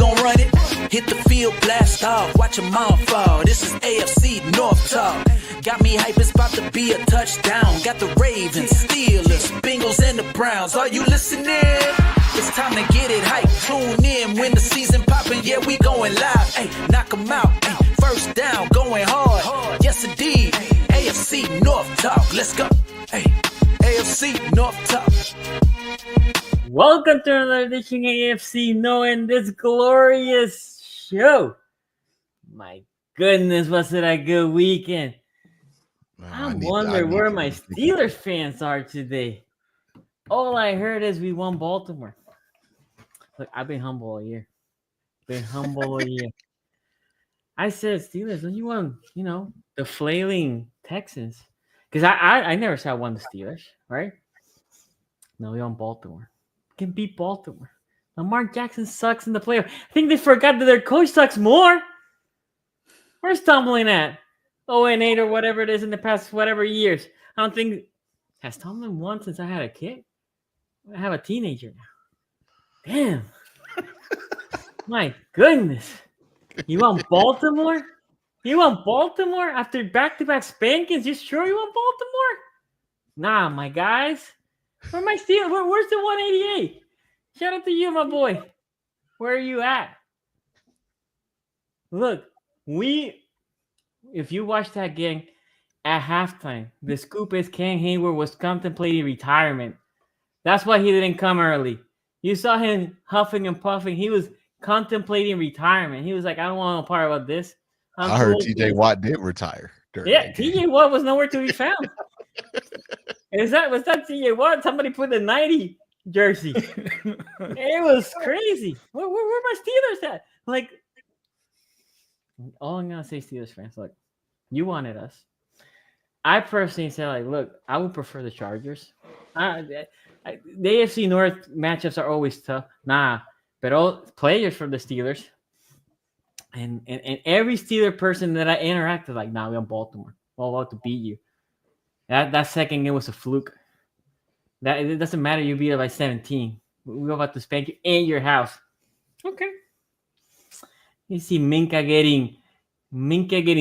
gon' run it. Hit the field, blast off, watch them all fall. This is AFC North talk. Got me hype, it's about to be a touchdown. Got the Ravens, Steelers, Bengals, and the Browns. Are you listening? It's time to get it hype. Tune in when the season poppin'. Yeah, we going live. Hey, knock 'em out. Ay, first down, going hard. Yes, indeed. AFC North talk. Let's go. Hey, AFC North talk. Welcome to another edition of AFC North in this glorious show. My goodness, was it a good weekend? I'm wondering where my Steelers fans are today. All I heard is we won Baltimore. Look, I've been humble all year. I said, Steelers, when you won, the flailing Texans. Because I never said I won the Steelers, right? No, we won Baltimore. Can beat Baltimore. Lamar Jackson sucks in the playoff. I think they forgot that their coach sucks more. Where's Tomlin at? 0-8 or whatever it is in the past whatever years. I don't think has Tomlin won since I had a kid. I have a teenager now. Damn. My goodness. You want Baltimore? You want Baltimore after back-to-back spankings? You sure you want Baltimore? Nah, my guys. Where my Steelers? Where's the 188? Shout out to you, my boy. Where are you at? Look, if you watch that game at halftime, the scoop is Cam Hayward was contemplating retirement. That's why he didn't come early. You saw him huffing and puffing. He was contemplating retirement. He was like, I don't want no part about this. I heard TJ Watt did retire. Yeah, TJ Watt was nowhere to be found. Was that TJ Watt? Somebody put the 90 jersey. It was crazy. Where my Steelers at? Like, all I'm gonna say, Steelers fans, look, you wanted us. I personally said, like, look, I would prefer the Chargers. The AFC North matchups are always tough. But all players from the Steelers and every Steeler person that I interacted, like, we're on Baltimore. We're about to beat you. That second game was a fluke. That it doesn't matter. You beat it by 17. We're about to spank you in your house. Okay. You see Minka getting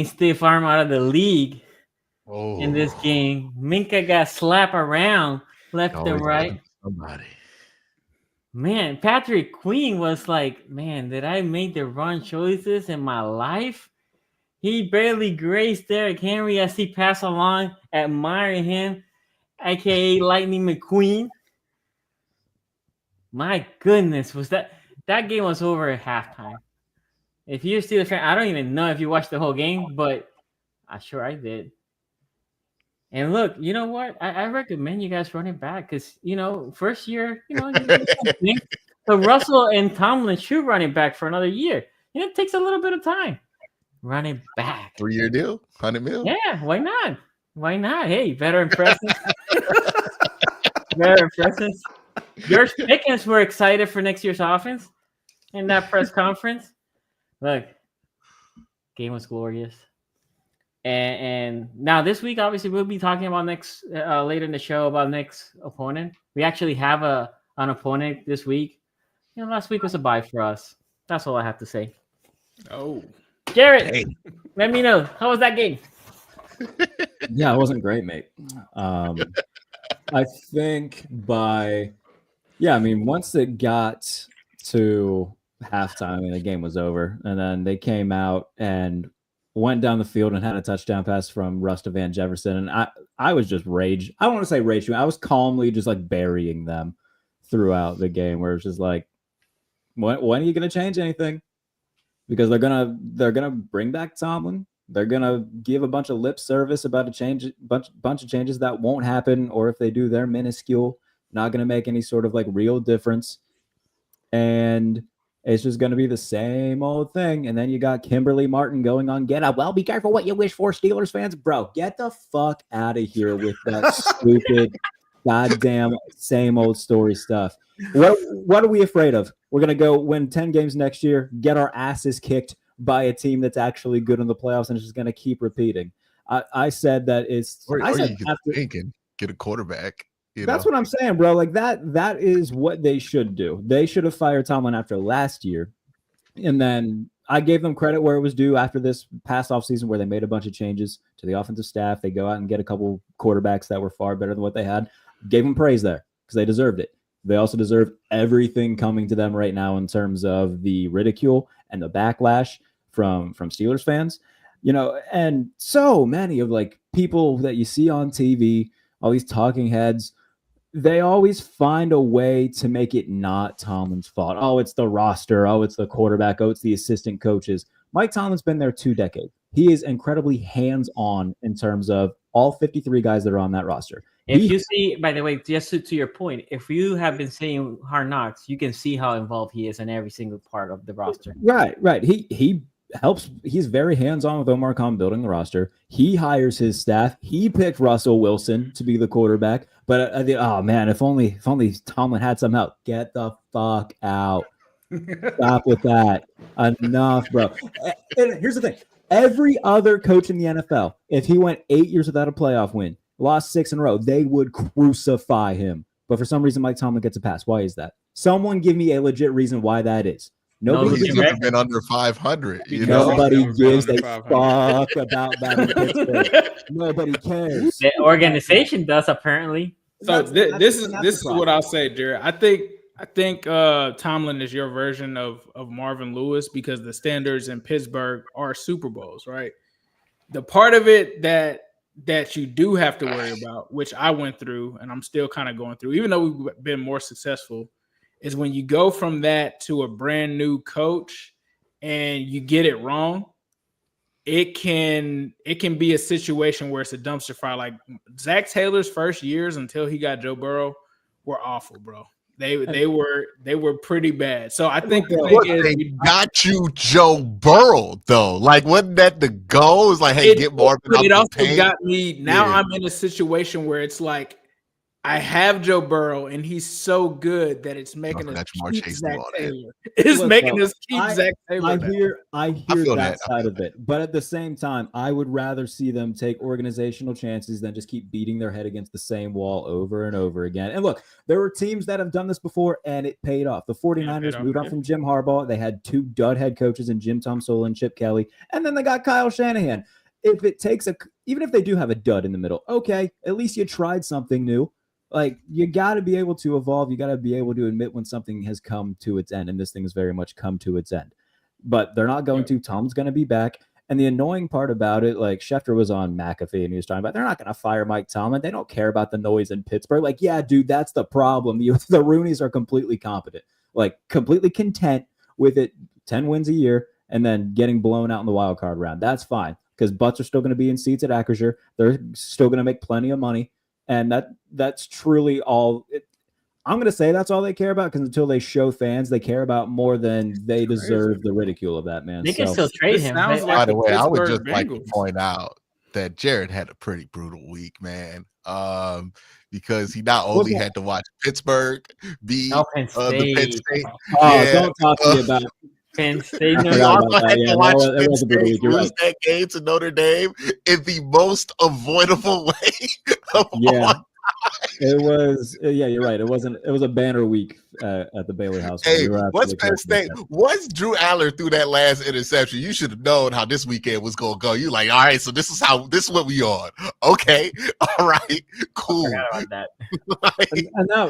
stiff arm out of the league in this game. Minka got slapped around left and right. Somebody. Man, Patrick Queen was like, man, did I make the wrong choices in my life? He barely grazed Derrick Henry as he passed along, admiring him, a.k.a. Lightning McQueen. My goodness, that game was over at halftime. If you're a Steelers fan, I don't even know if you watched the whole game, but I did. And look, you know what? I recommend you guys running back because, first year, so Russell and Tomlin should run it back for another year. It takes a little bit of time. Running back. 3-year deal? $100 million? Yeah, why not? Why not? Hey, veteran presence. George Pickens were excited for next year's offense in that press conference. Look, game was glorious. And now this week, obviously, we'll be talking about later in the show about next opponent. We actually have an opponent this week. Last week was a bye for us. That's all I have to say. Oh, Jared, let me know. How was that game? Yeah, it wasn't great, mate. I think once it got to halftime, the game was over, and then they came out and went down the field and had a touchdown pass from Russ to Van Jefferson, and I was just rage. I don't want to say rage. I was calmly just like burying them throughout the game, where it's just like, when are you going to change anything? Because they're gonna bring back Tomlin. They're gonna give a bunch of lip service about a bunch of changes that won't happen, or if they do, they're minuscule, not gonna make any sort of like real difference. And it's just gonna be the same old thing. And then you got Kimberly Martin going on Get Up. Well, be careful what you wish for, Steelers fans, bro. Get the fuck out of here with that stupid, goddamn same old story stuff. What are we afraid of? We're going to go win 10 games next year, get our asses kicked by a team that's actually good in the playoffs, and it's just going to keep repeating. I said that it's... Or get a quarterback. That's what I'm saying, bro. Like that is what they should do. They should have fired Tomlin after last year And then I gave them credit where it was due after this past offseason where they made a bunch of changes to the offensive staff. They go out and get a couple quarterbacks that were far better than what they had. Gave them praise there because they deserved it. They also deserve everything coming to them right now in terms of the ridicule and the backlash from Steelers fans. And so many of like people that you see on TV, all these talking heads, they always find a way to make it not Tomlin's fault. Oh, it's the roster. Oh, it's the quarterback. Oh, it's the assistant coaches. Mike Tomlin's been there 2 decades. He is incredibly hands-on in terms of all 53 guys that are on that roster. If you see, by the way, just to your point, if you have been seeing Hard Knocks, you can see how involved he is in every single part of the roster. Right. He helps. He's very hands-on with Omar Khan building the roster. He hires his staff. He picked Russell Wilson to be the quarterback. But oh man, if only Tomlin had some help. Get the fuck out. Stop with that. Enough, bro. And here's the thing. Every other coach in the NFL, if he went 8 years without a playoff win, lost 6 in a row, they would crucify him. But for some reason, Mike Tomlin gets a pass. Why is that? Someone give me a legit reason why that is. Nobody has been under 500. Nobody gives a fuck about that in Pittsburgh. Nobody cares. The organization does, apparently. So this is what I'll say, Jared. I think Tomlin is your version of Marvin Lewis because the standards in Pittsburgh are Super Bowls, right? The part of it that you do have to worry about, which I went through and I'm still kind of going through, even though we've been more successful, is when you go from that to a brand new coach and you get it wrong, it can be a situation where it's a dumpster fire. Like Zach Taylor's first years until he got Joe Burrow were awful, bro. They were pretty bad. So I think they got you Joe Burrow though. Like wasn't that the goal? It's like, hey, get Marvin up. It also got me. Now I'm in a situation where it's like I have Joe Burrow and he's so good that it's making us keep Zach Taylor. It's making us keep Zach Taylor. I hear that side of it. But at the same time, I would rather see them take organizational chances than just keep beating their head against the same wall over and over again. And look, there were teams that have done this before and it paid off. The 49ers moved on from Jim Harbaugh. They had 2 dud head coaches in Jim Tomsula and Chip Kelly. And then they got Kyle Shanahan. If it takes even if they do have a dud in the middle, okay, at least you tried something new. Like, you got to be able to evolve. You got to be able to admit when something has come to its end, and this thing has very much come to its end. But they're not going to. Tom's going to be back. And the annoying part about it, like Schefter was on McAfee and he was talking about, they're not going to fire Mike Tomlin. They don't care about the noise in Pittsburgh. Like, yeah, dude, that's the problem. The Rooneys are completely competent, like completely content with it, 10 wins a year, and then getting blown out in the wild card round. That's fine because butts are still going to be in seats at Acrisure. They're still going to make plenty of money. And that's truly all. I'm going to say that's all they care about because until they show fans, they care about more than they deserve the ridicule of that, man. They can still trade him. By the way, I would just like to point out that Jared had a pretty brutal week, man. Because he not only had to watch Pittsburgh beat the Penn State. Don't talk to me about Penn State. He also had to watch Penn State lose that game to Notre Dame in the most avoidable way of all time. It was, you're right. It was a banner week at the Baylor house. Hey, what's Penn State? Once Drew Aller threw that last interception, you should have known how this weekend was going to go. You like, all right, so this is what we on. Okay, all right, cool. I forgot about that.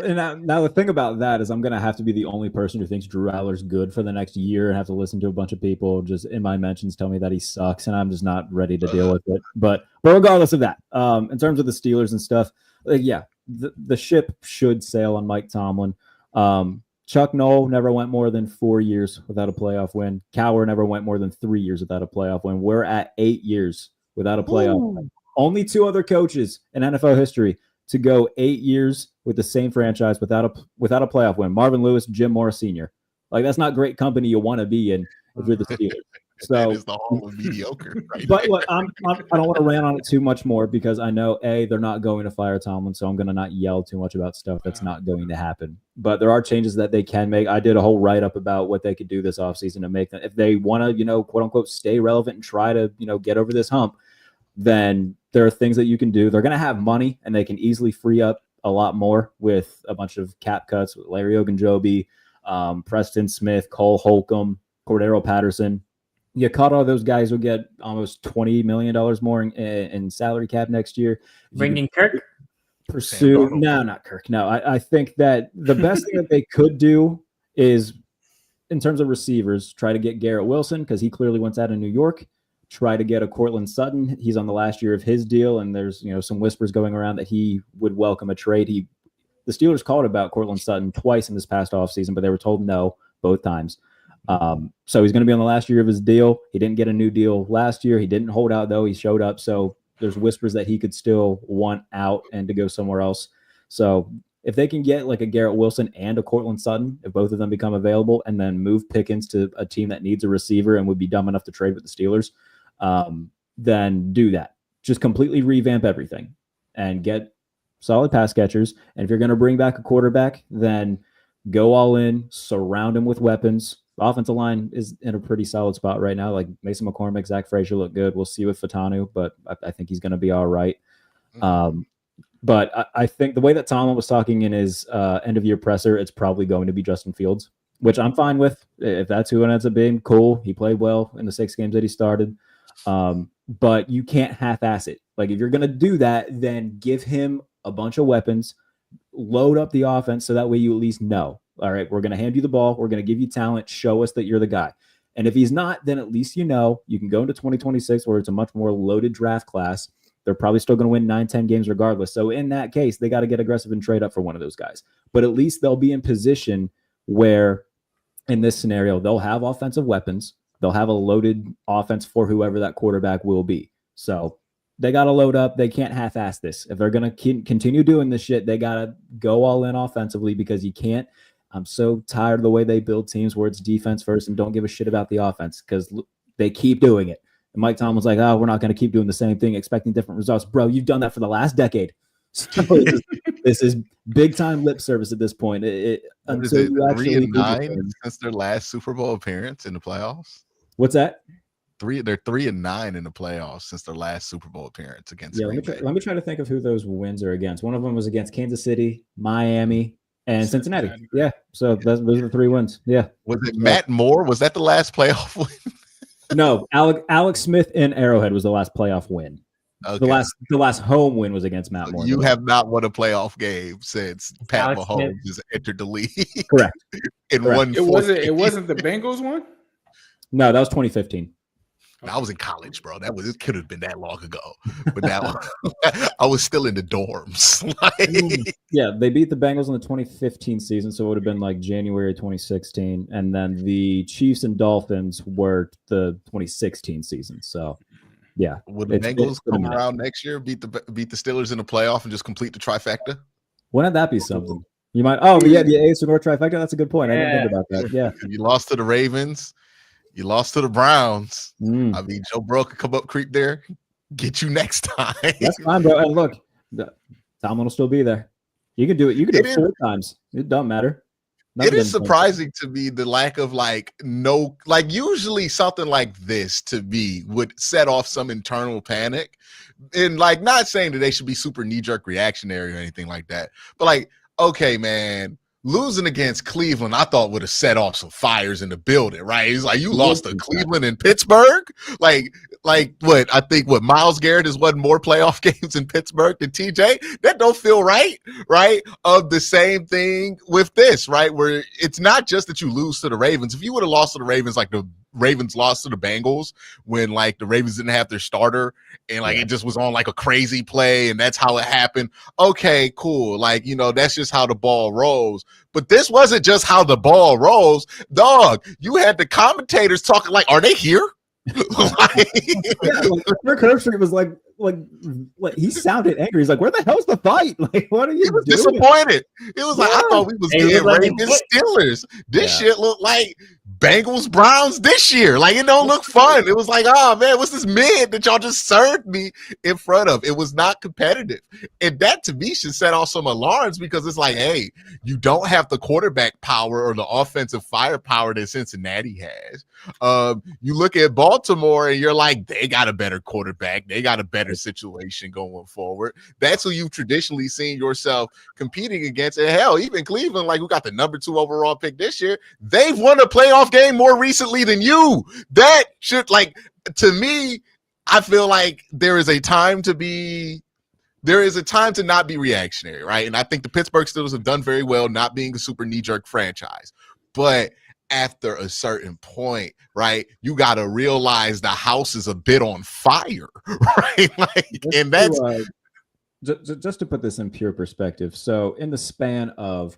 and now the thing about that is I'm going to have to be the only person who thinks Drew Aller's good for the next year and have to listen to a bunch of people just in my mentions tell me that he sucks, and I'm just not ready to deal with it. But regardless of that, in terms of the Steelers and stuff, the ship should sail on Mike Tomlin. Chuck Noll never went more than 4 years without a playoff win. Cowher never went more than 3 years without a playoff win. We're at 8 years without a playoff win. Only 2 other coaches in NFL history to go 8 years with the same franchise without a playoff win. Marvin Lewis, Jim Morris Sr. Like, that's not great company you want to be in if you're the Steelers. So that is the whole of mediocre. Right but look, I don't want to rant on it too much more because I know they're not going to fire Tomlin, so I'm going to not yell too much about stuff that's not going to happen. But there are changes that they can make. I did a whole write up about what they could do this offseason to make them, if they want to, quote unquote, stay relevant and try to, get over this hump. Then there are things that you can do. They're going to have money and they can easily free up a lot more with a bunch of cap cuts with Larry Ogunjobi, Preston Smith, Cole Holcomb. Cordero Patterson. You cut all those guys who get almost $20 million more in salary cap next year. Bringing Kirk? Pursue. No, not Kirk. No, I think that the best thing that they could do is, in terms of receivers, try to get Garrett Wilson, because he clearly wants out of New York. Try to get a Cortland Sutton. He's on the last year of his deal, and there's some whispers going around that he would welcome a trade. The Steelers called about Cortland Sutton twice in this past offseason, but they were told no both times. So he's going to be on the last year of his deal. He didn't get a new deal last year. He didn't hold out, though. He showed up. So there's whispers that he could still want out and to go somewhere else. So if they can get like a Garrett Wilson and a Cortland Sutton, if both of them become available, and then move Pickens to a team that needs a receiver and would be dumb enough to trade with the Steelers, then do that. Just completely revamp everything and get solid pass catchers. And if you're going to bring back a quarterback, then go all in, surround him with weapons. The offensive line is in a pretty solid spot right now. Like Mason McCormick, Zach Frazier look good. We'll see with Fatanu, but I think he's going to be all right. But I think the way that Tomlin was talking in his end-of-year presser, it's probably going to be Justin Fields, which I'm fine with. If that's who it ends up being, cool. He played well in the 6 games that he started. But you can't half-ass it. Like, if you're going to do that, then give him a bunch of weapons, load up the offense so that way you at least know, all right, we're going to hand you the ball. We're going to give you talent. Show us that you're the guy. And if he's not, then at least you can go into 2026 where it's a much more loaded draft class. They're probably still going to win 9-10 games regardless. So in that case, they got to get aggressive and trade up for one of those guys. But at least they'll be in position where, in this scenario, they'll have offensive weapons. They'll have a loaded offense for whoever that quarterback will be. So they got to load up. They can't half-ass this. If they're going to continue doing this shit, they got to go all in offensively, because you can't. I'm so tired of the way they build teams where it's defense first and don't give a shit about the offense, because they keep doing it. And Mike Tomlin's like, we're not going to keep doing the same thing, expecting different results. Bro, you've done that for the last decade. So this is big-time lip service at this point. Until is it 3-9 since their last Super Bowl appearance in the playoffs? What's that? They're 3-9 in the playoffs since their last Super Bowl appearance against. Yeah, let me try to think of who those wins are against. One of them was against Kansas City, Miami, and Cincinnati. Yeah, so those are the 3 wins. Yeah. Was it Matt Moore? Was that the last playoff win? No, Alex Smith in Arrowhead was the last playoff win. Okay. The last home win was against Matt Moore. You have not won a playoff game since Pat Mahomes has entered the league. Correct. It wasn't the Bengals one? No, that was 2015. I was in college, bro. It could have been that long ago. But now I was still in the dorms. Yeah, they beat the Bengals in the 2015 season, so it would have been like January 2016. And then the Chiefs and Dolphins were the 2016 season. So, yeah. Will the Bengals come around next year, beat the Steelers in the playoff, and just complete the trifecta? Wouldn't that be something? You might. Oh, yeah, the AFC North trifecta. That's a good point. I didn't think about that. Yeah. You lost to the Ravens. You lost to the Browns. I mean, Joe Burrow could come up, creep there, get you next time. That's fine, bro. And look, Tomlin will still be there. You can do it. You can do it 4 times. It doesn't matter. It is surprising to me the lack of usually something like this to me would set off some internal panic, and not saying that they should be super knee-jerk reactionary or anything like that, but okay, man. Losing against Cleveland, I thought would have set off some fires in the building, right? It's like you lost to Cleveland and Pittsburgh. Like what? I think Myles Garrett has won more playoff games in Pittsburgh than TJ. That don't feel right? Of the same thing with this, right? Where it's not just that you lose to the Ravens. If you would have lost to the Ravens like the Ravens lost to the Bengals when the Ravens didn't have their starter and it just was on a crazy play and that's how it happened. Okay, cool. That's just how the ball rolls. But this wasn't just how the ball rolls. Dog, you had the commentators talking are they here? Kirk Herbstreit was like he sounded angry. He's like, where the hell's the fight? What are you doing? He was disappointed. It was I thought we was getting Ravens Steelers. This shit looked like Bengals Browns this year. It don't look fun. It was oh man, what's this mid that y'all just served me in front of? It was not competitive. And that to me should set off some alarms, because it's hey, you don't have the quarterback power or the offensive firepower that Cincinnati has. You look at Baltimore and you're they got a better quarterback. They got a better better situation going forward. That's who you've traditionally seen yourself competing against. And hell, even Cleveland, like who got the number 2 overall pick this year, they've won a playoff game more recently than you. That should, like, to me, I feel like there is a time to not be reactionary, right? And I think the Pittsburgh Steelers have done very well not being a super knee-jerk franchise. But after a certain point, right, you got to realize the house is a bit on fire, right? Like, and that's just to put this in pure perspective. So in the span of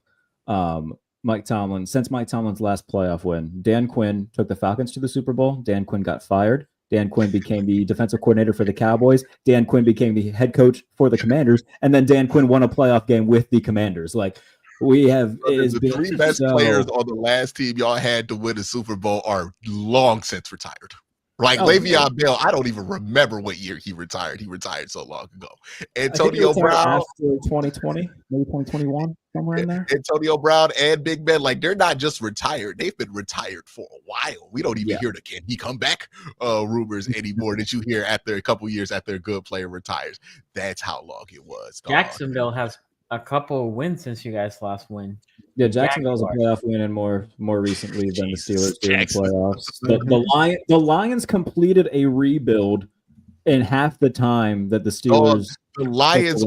Mike Tomlin, since Mike Tomlin's last playoff win, Dan Quinn took the Falcons to the Super Bowl. Dan Quinn got fired. Dan Quinn became the defensive coordinator for the Cowboys. Dan Quinn became the head coach for the Commanders. And then Dan Quinn won a playoff game with the Commanders. Like, we have the 3 best players on the last team y'all had to win a Super Bowl are long since retired. Like Le'Veon Bell, I don't even remember what year he retired. He retired so long ago. Antonio Brown after 2020, maybe 2021, somewhere in there. Antonio Brown and Big Ben, like they're not just retired; they've been retired for a while. We don't even hear the "can he come back" rumors anymore that you hear after a couple years after a good player retires. That's how long it was. Dog. Jacksonville has a couple of wins since you guys last win. Yeah, Jacksonville's a playoff win and more recently than the Steelers did in the playoffs. The Lions completed a rebuild in half the time that the Steelers. The Lions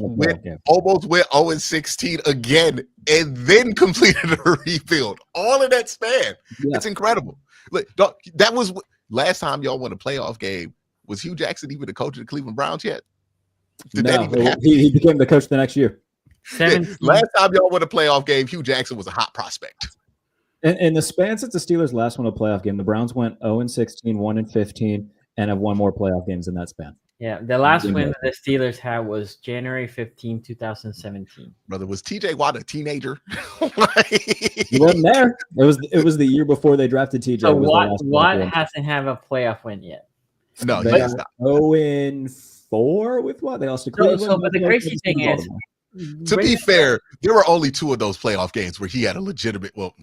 almost went 0-16 again and then completed a rebuild. All in that span. Yeah. It's incredible. Look, that was last time y'all won a playoff game. Was Hugh Jackson even the coach of the Cleveland Browns yet? Did that even happen? He became the coach the next year. Last time y'all won a playoff game, Hugh Jackson was a hot prospect. In the span since the Steelers last won a playoff game, the Browns went 0-16, 1-15, and have won more playoff games in that span. Yeah, the last win that the Steelers had was January 15, 2017. Brother, was TJ Watt a teenager? He wasn't there. It was the year before they drafted TJ. So Watt hasn't have a playoff win yet. No, they are 0-4 with what? They lost to Cleveland. But the crazy thing is, to be fair, there were only 2 of those playoff games where he had a legitimate. Well,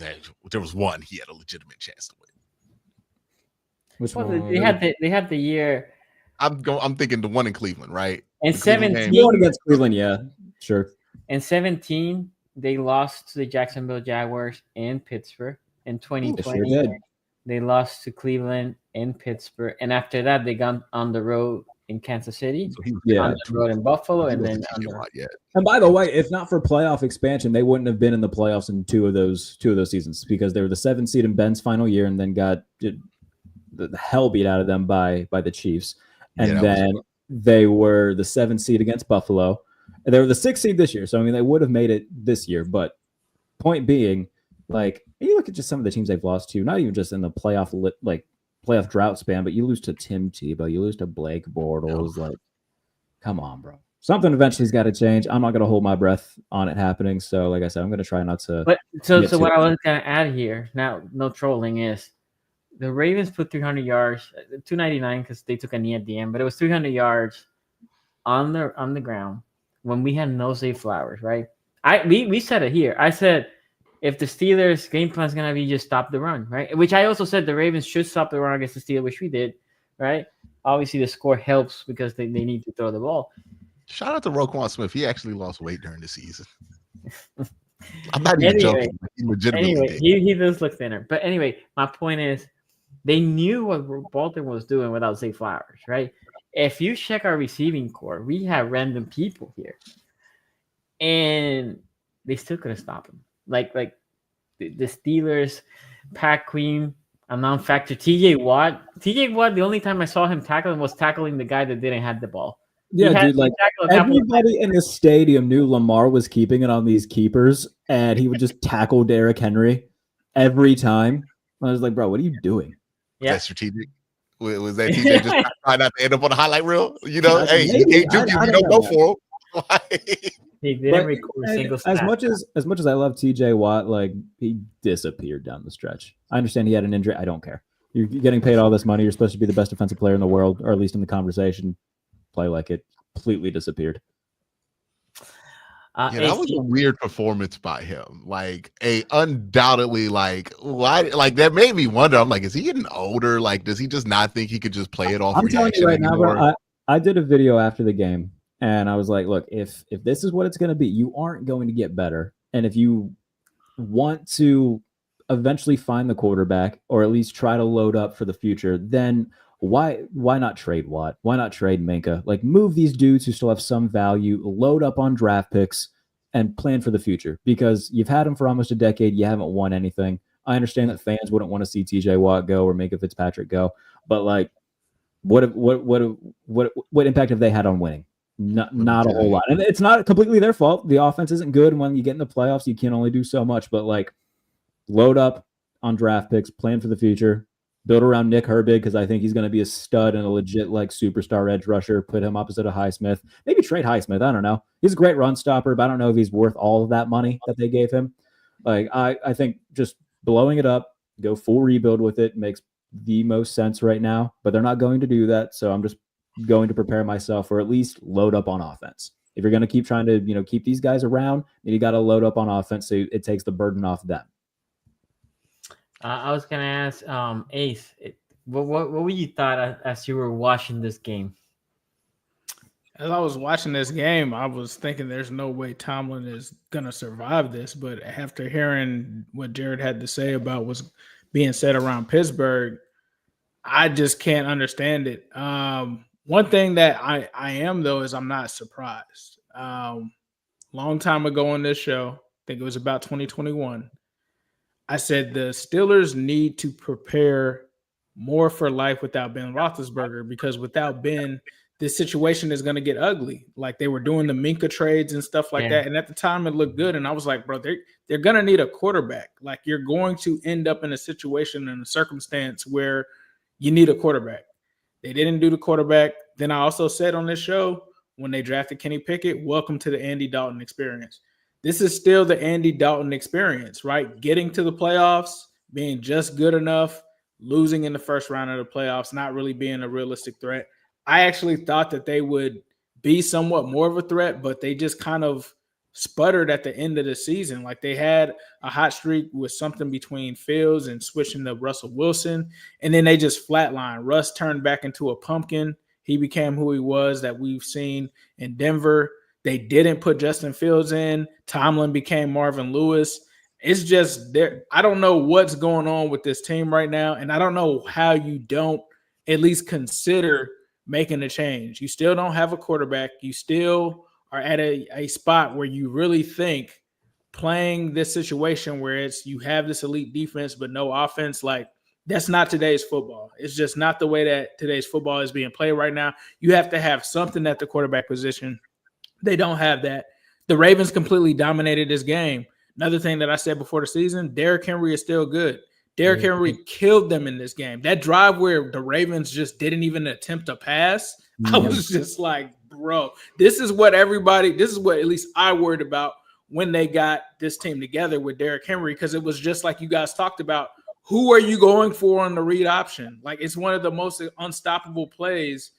there was one he had a legitimate chance to win. Which one? They had the year. I'm thinking the one in Cleveland, right? And 17 against Cleveland, yeah, sure. In 17, they lost to the Jacksonville Jaguars in Pittsburgh. In 2020, sure they lost to Cleveland in Pittsburgh, and after that, they got on the road in Kansas City, on the road in Buffalo, and then. And by the way, if not for playoff expansion, they wouldn't have been in the playoffs in two of those seasons because they were the 7th seed in Ben's final year, and then got the hell beat out of them by the Chiefs. And then they were the 7th seed against Buffalo. And they were the 6th seed this year. So, I mean, they would have made it this year. But point being, like, you look at just some of the teams they've lost to, not even just in the playoff drought span, but you lose to Tim Tebow, you lose to Blake Bortles. Like, come on, bro. Something eventually's got to change. I'm not going to hold my breath on it happening. So, like I said, I'm going to try not to. But so what I was going to add here, now, no trolling, is the Ravens put 300 yards, 299 because they took a knee at the end, but it was 300 yards on the ground when we had no Zay Flowers, right? We said it here. I said if the Steelers' game plan is going to be just stop the run, right? Which I also said the Ravens should stop the run against the Steelers, which we did, right? Obviously, the score helps because they need to throw the ball. Shout out to Roquan Smith. He actually lost weight during the season. I'm not even joking. He legitimately did. He does look thinner. But anyway, my point is, they knew what Baltimore was doing without Zay Flowers, right? If you check our receiving core, we have random people here. And they still couldn't stop him. Like the Steelers, Pat Queen, a non-factor, TJ Watt. TJ Watt, the only time I saw him tackling was tackling the guy that didn't have the ball. Yeah, dude, like everybody in the stadium knew Lamar was keeping it on these keepers, and he would just tackle Derrick Henry every time. I was like, bro, what are you doing? Yeah. Was that strategic? Was that TJ just trying not to end up on a highlight reel? You know, hey, he can't do you. You don't go for him. He didn't record a single snap. As much as I love TJ Watt, like he disappeared down the stretch. I understand he had an injury. I don't care. You're getting paid all this money. You're supposed to be the best defensive player in the world, or at least in the conversation. Play like it. Completely disappeared. That was a weird performance by him. Like undoubtedly, that made me wonder. I'm like, is he getting older? Like, does he just not think he could just play it off? I'm telling you right now, bro. I did a video after the game, and I was like, look, if this is what it's going to be, you aren't going to get better. And if you want to eventually find the quarterback or at least try to load up for the future, then why not trade Watt? Why not trade Minka? Like, move these dudes who still have some value, load up on draft picks, and plan for the future, because you've had them for almost a decade. You haven't won anything. I understand that fans wouldn't want to see TJ Watt go or Minka Fitzpatrick go, but like, what impact have they had on winning? Not a whole lot. And it's not completely their fault. The offense isn't good. And when you get in the playoffs, you can only do so much. But like, load up on draft picks, plan for the future, build around Nick Herbig, because I think he's going to be a stud and a legit like superstar edge rusher. Put him opposite of Highsmith. Maybe trade Highsmith. I don't know. He's a great run stopper, but I don't know if he's worth all of that money that they gave him. Like, I think just blowing it up, go full rebuild with it makes the most sense right now. But they're not going to do that, so I'm just going to prepare myself for at least load up on offense. If you're going to keep trying to keep these guys around, then you got to load up on offense so it takes the burden off them. I was gonna ask Ace, what were you thought as you were watching this game? As I was watching this game, I was thinking there's no way Tomlin is gonna survive this. But after hearing what Jared had to say about what's being said around Pittsburgh, I just can't understand it. One thing that I am, though, is I'm not surprised. Long time ago on this show, I think it was about 2021, I said the Steelers need to prepare more for life without Ben Roethlisberger, because without Ben, this situation is going to get ugly. Like, they were doing the Minka trades and stuff like that. And at the time it looked good. And I was like, bro, they're going to need a quarterback. Like, you're going to end up in a situation and a circumstance where you need a quarterback. They didn't do the quarterback. Then I also said on this show, when they drafted Kenny Pickett, welcome to the Andy Dalton experience. This is still the Andy Dalton experience, right? Getting to the playoffs, being just good enough, losing in the first round of the playoffs, not really being a realistic threat. I actually thought that they would be somewhat more of a threat, but they just kind of sputtered at the end of the season. Like, they had a hot streak with something between Fields and switching to Russell Wilson, and then they just flatlined. Russ turned back into a pumpkin. He became who he was that we've seen in Denver. They didn't put Justin Fields in. Tomlin became Marvin Lewis. It's just there. I don't know what's going on with this team right now, and I don't know how you don't at least consider making a change. You still don't have a quarterback. You still are at a spot where you really think playing this situation where it's you have this elite defense but no offense, like, that's not today's football. It's just not the way that today's football is being played right now. You have to have something at the quarterback position. They don't have that. The Ravens completely dominated this game. Another thing that I said before the season, Derrick Henry is still good. Derrick Henry killed them in this game. That drive where the Ravens just didn't even attempt a pass, I was just like, bro, this is what at least I worried about when they got this team together with Derrick Henry, because it was just like you guys talked about, who are you going for on the read option? Like, it's one of the most unstoppable plays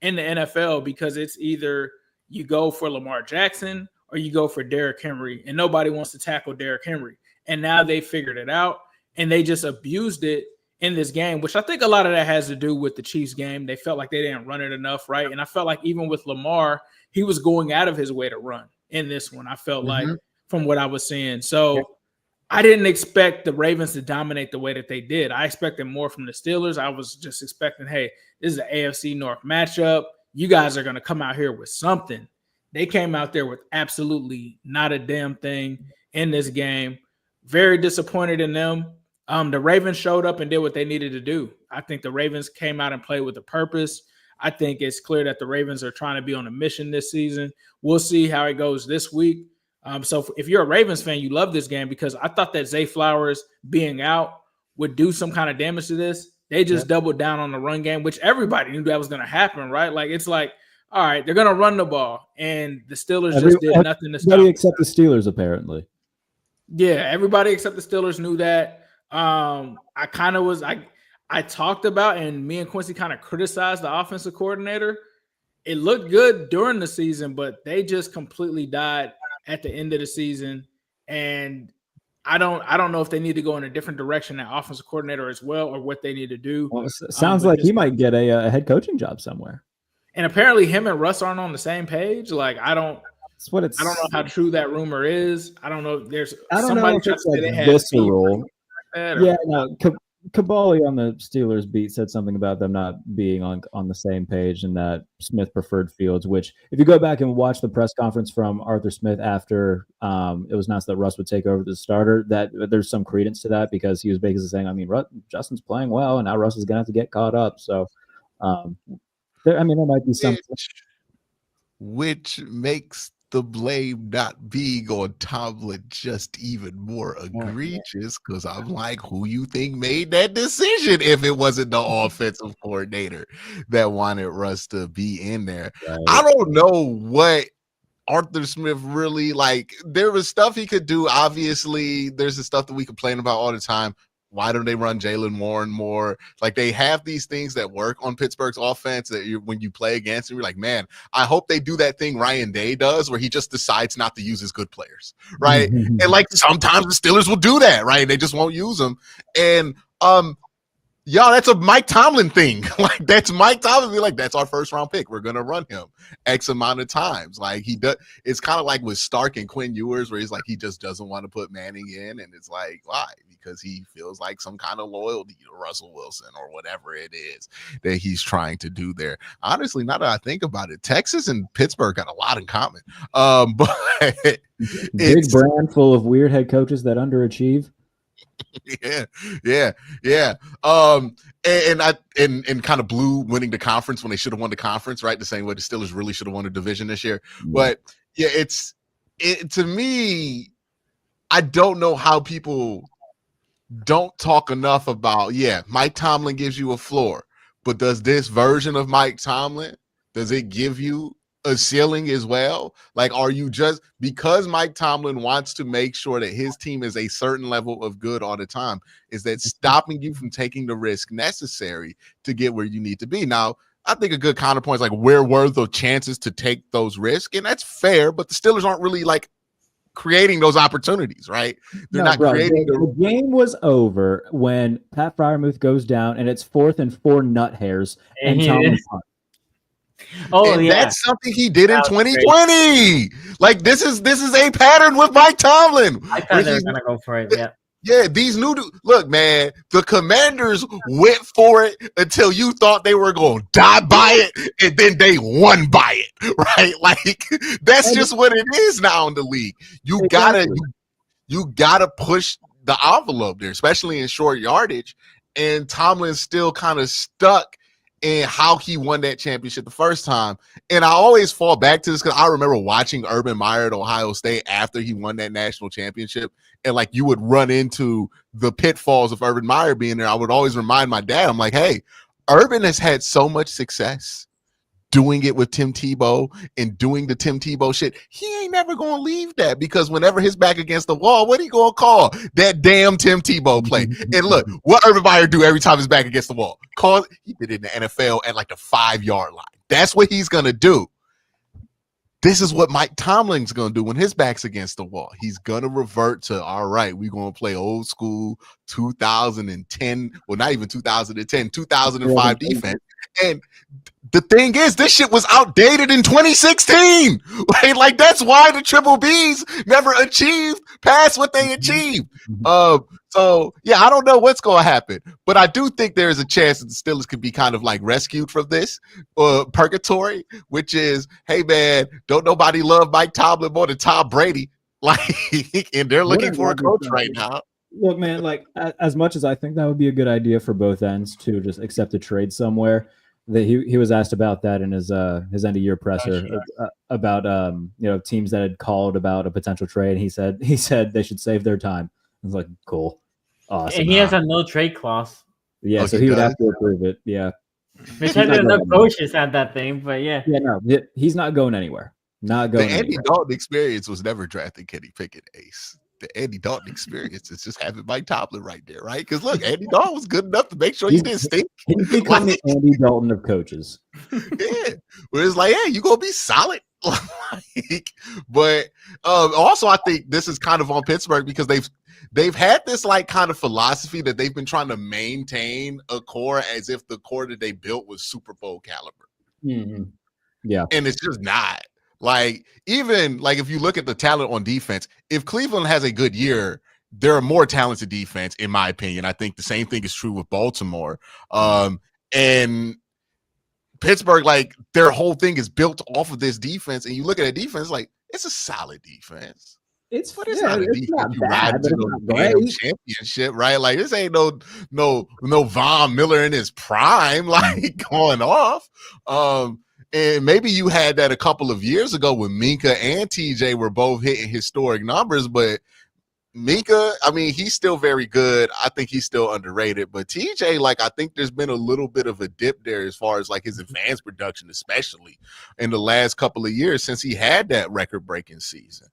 in the NFL, because it's either you go for Lamar Jackson or you go for Derrick Henry, and nobody wants to tackle Derrick Henry. And now they figured it out, and they just abused it in this game, which I think a lot of that has to do with the Chiefs game. They felt like they didn't run it enough, right? And I felt like even with Lamar, he was going out of his way to run in this one. I felt like from what I was seeing. So I didn't expect the Ravens to dominate the way that they did. I expected more from the Steelers. I was just expecting, hey, this is an AFC North matchup. You guys are going to come out here with something. They came out there with absolutely not a damn thing in this game. Very disappointed in them. The Ravens showed up and did what they needed to do. I think the Ravens came out and played with a purpose. I think it's clear that the Ravens are trying to be on a mission this season. We'll see how it goes this week. So if you're a Ravens fan, you love this game, because I thought that Zay Flowers being out would do some kind of damage to this. They just doubled down on the run game, which everybody knew that was going to happen, right? Like, it's like, all right, they're going to run the ball, and the Steelers just did nothing to stop everybody except the Steelers, apparently. Yeah, everybody except the Steelers knew that. I talked about, and me and Quincy kind of criticized the offensive coordinator. It looked good during the season, but they just completely died at the end of the season. And I don't know if they need to go in a different direction at offensive coordinator as well, or what they need to do. Well, it sounds like he might get a head coaching job somewhere. And apparently him and Russ aren't on the same page. Like, I don't know how true that rumor is. I don't know if there's somebody if it's like visceral. Yeah, no, Cabali on the Steelers beat said something about them not being on the same page and that Smith preferred Fields, which if you go back and watch the press conference from Arthur Smith after it was announced that Russ would take over the starter, that there's some credence to that because he was basically saying, I mean, Justin's playing well and now Russ is going to have to get caught up. So, there might be something. Which makes the blame not being on Tomlin just even more egregious, because I'm like, who you think made that decision if it wasn't the offensive coordinator that wanted Russ to be in there? Right. I don't know what Arthur Smith really, like, there was stuff he could do. Obviously, there's the stuff that we complain about all the time. Why don't they run Jalen Warren more? Like, they have these things that work on Pittsburgh's offense that when you play against them, you're like, man, I hope they do that thing Ryan Day does where he just decides not to use his good players, right? And like sometimes the Steelers will do that, right? They just won't use them. And y'all, that's a Mike Tomlin thing. Like, that's Mike Tomlin be like, that's our first round pick. We're gonna run him X amount of times. Like, he does. It's kind of like with Stark and Quinn Ewers, where he's like, he just doesn't want to put Manning in, and it's like, why? Because he feels like some kind of loyalty to Russell Wilson or whatever it is that he's trying to do there. Honestly, now that I think about it, Texas and Pittsburgh got a lot in common. But big brand full of weird head coaches that underachieve. Yeah. And kind of blew winning the conference when they should have won the conference, right? The same way the Steelers really should have won a division this year. But yeah, to me, I don't know how people don't talk enough about, Mike Tomlin gives you a floor, but does this version of Mike Tomlin, does it give you a ceiling as well? Like, are you just, because Mike Tomlin wants to make sure that his team is a certain level of good all the time, is that stopping you from taking the risk necessary to get where you need to be? Now, I think a good counterpoint is like, where were the chances to take those risks? And that's fair, but the Steelers aren't really like creating those opportunities, right? They're not creating. The game was over when Pat Freiermuth goes down and it's 4th and 4 nut hairs and Tomlin punt. That's something he did in 2020. Great. Like, this is a pattern with Mike Tomlin. I thought they were gonna go for it. Yeah, these look, man, the Commanders went for it until you thought they were going to die by it, and then they won by it, right? Like, that's just what it is now in the league. You gotta push the envelope there, especially in short yardage, and Tomlin's still kind of stuck in how he won that championship the first time. And I always fall back to this because I remember watching Urban Meyer at Ohio State after he won that national championship. And like, you would run into the pitfalls of Urban Meyer being there. I would always remind my dad, I'm like, hey, Urban has had so much success doing it with Tim Tebow and doing the Tim Tebow shit. He ain't never going to leave that, because whenever his back against the wall, what he going to call? That damn Tim Tebow play. And look, what Urban Meyer do every time his back against the wall? He did it in the NFL at like the 5-yard line. That's what he's going to do. This is what Mike Tomlin's going to do when his back's against the wall. He's going to revert to, all right, we're going to play old school 2010, well, not even 2010, 2005 defense. And the thing is, this shit was outdated in 2016. Right? Like, that's why the Triple Bs never achieved past what they achieved. So, yeah, I don't know what's going to happen, but I do think there is a chance that the Steelers could be kind of like rescued from this purgatory, which is, hey, man, don't nobody love Mike Tomlin more than Tom Brady. Like, and they're looking for a coach right now. Look, man, like, as much as I think that would be a good idea for both ends to just accept a trade somewhere, that he was asked about that in his end of year presser about teams that had called about a potential trade. He said they should save their time. I was like, cool, awesome. And he has a no trade clause. Yeah, so he would have to approve it. Yeah, which I didn't know coaches had that thing, but yeah, no, he's not going anywhere. Not going. The Andy Dalton experience was never drafting Kenny Pickett ace. The Andy Dalton experience is just having Mike Tomlin right there, right? Because look, Andy Dalton was good enough to make sure he didn't stink. He's become the Andy Dalton of coaches. Yeah, where it's like, hey, you gonna be solid. But also, I think this is kind of on Pittsburgh because they've had this like kind of philosophy that they've been trying to maintain a core as if the core that they built was Super Bowl caliber. Mm-hmm. Yeah. And it's just not. Like, even like if you look at the talent on defense, if Cleveland has a good year, they're a more talented defense, in my opinion. I think the same thing is true with Baltimore. And Pittsburgh, like their whole thing is built off of this defense. And you look at a defense, like it's a solid defense. It's not a defense you ride to the damn championship, right? Like this ain't no Von Miller in his prime, like going off. And maybe you had that a couple of years ago when Minka and TJ were both hitting historic numbers, but Minka, I mean, he's still very good. I think he's still underrated. But TJ, like, I think there's been a little bit of a dip there as far as like his advanced production, especially in the last couple of years since he had that record-breaking season.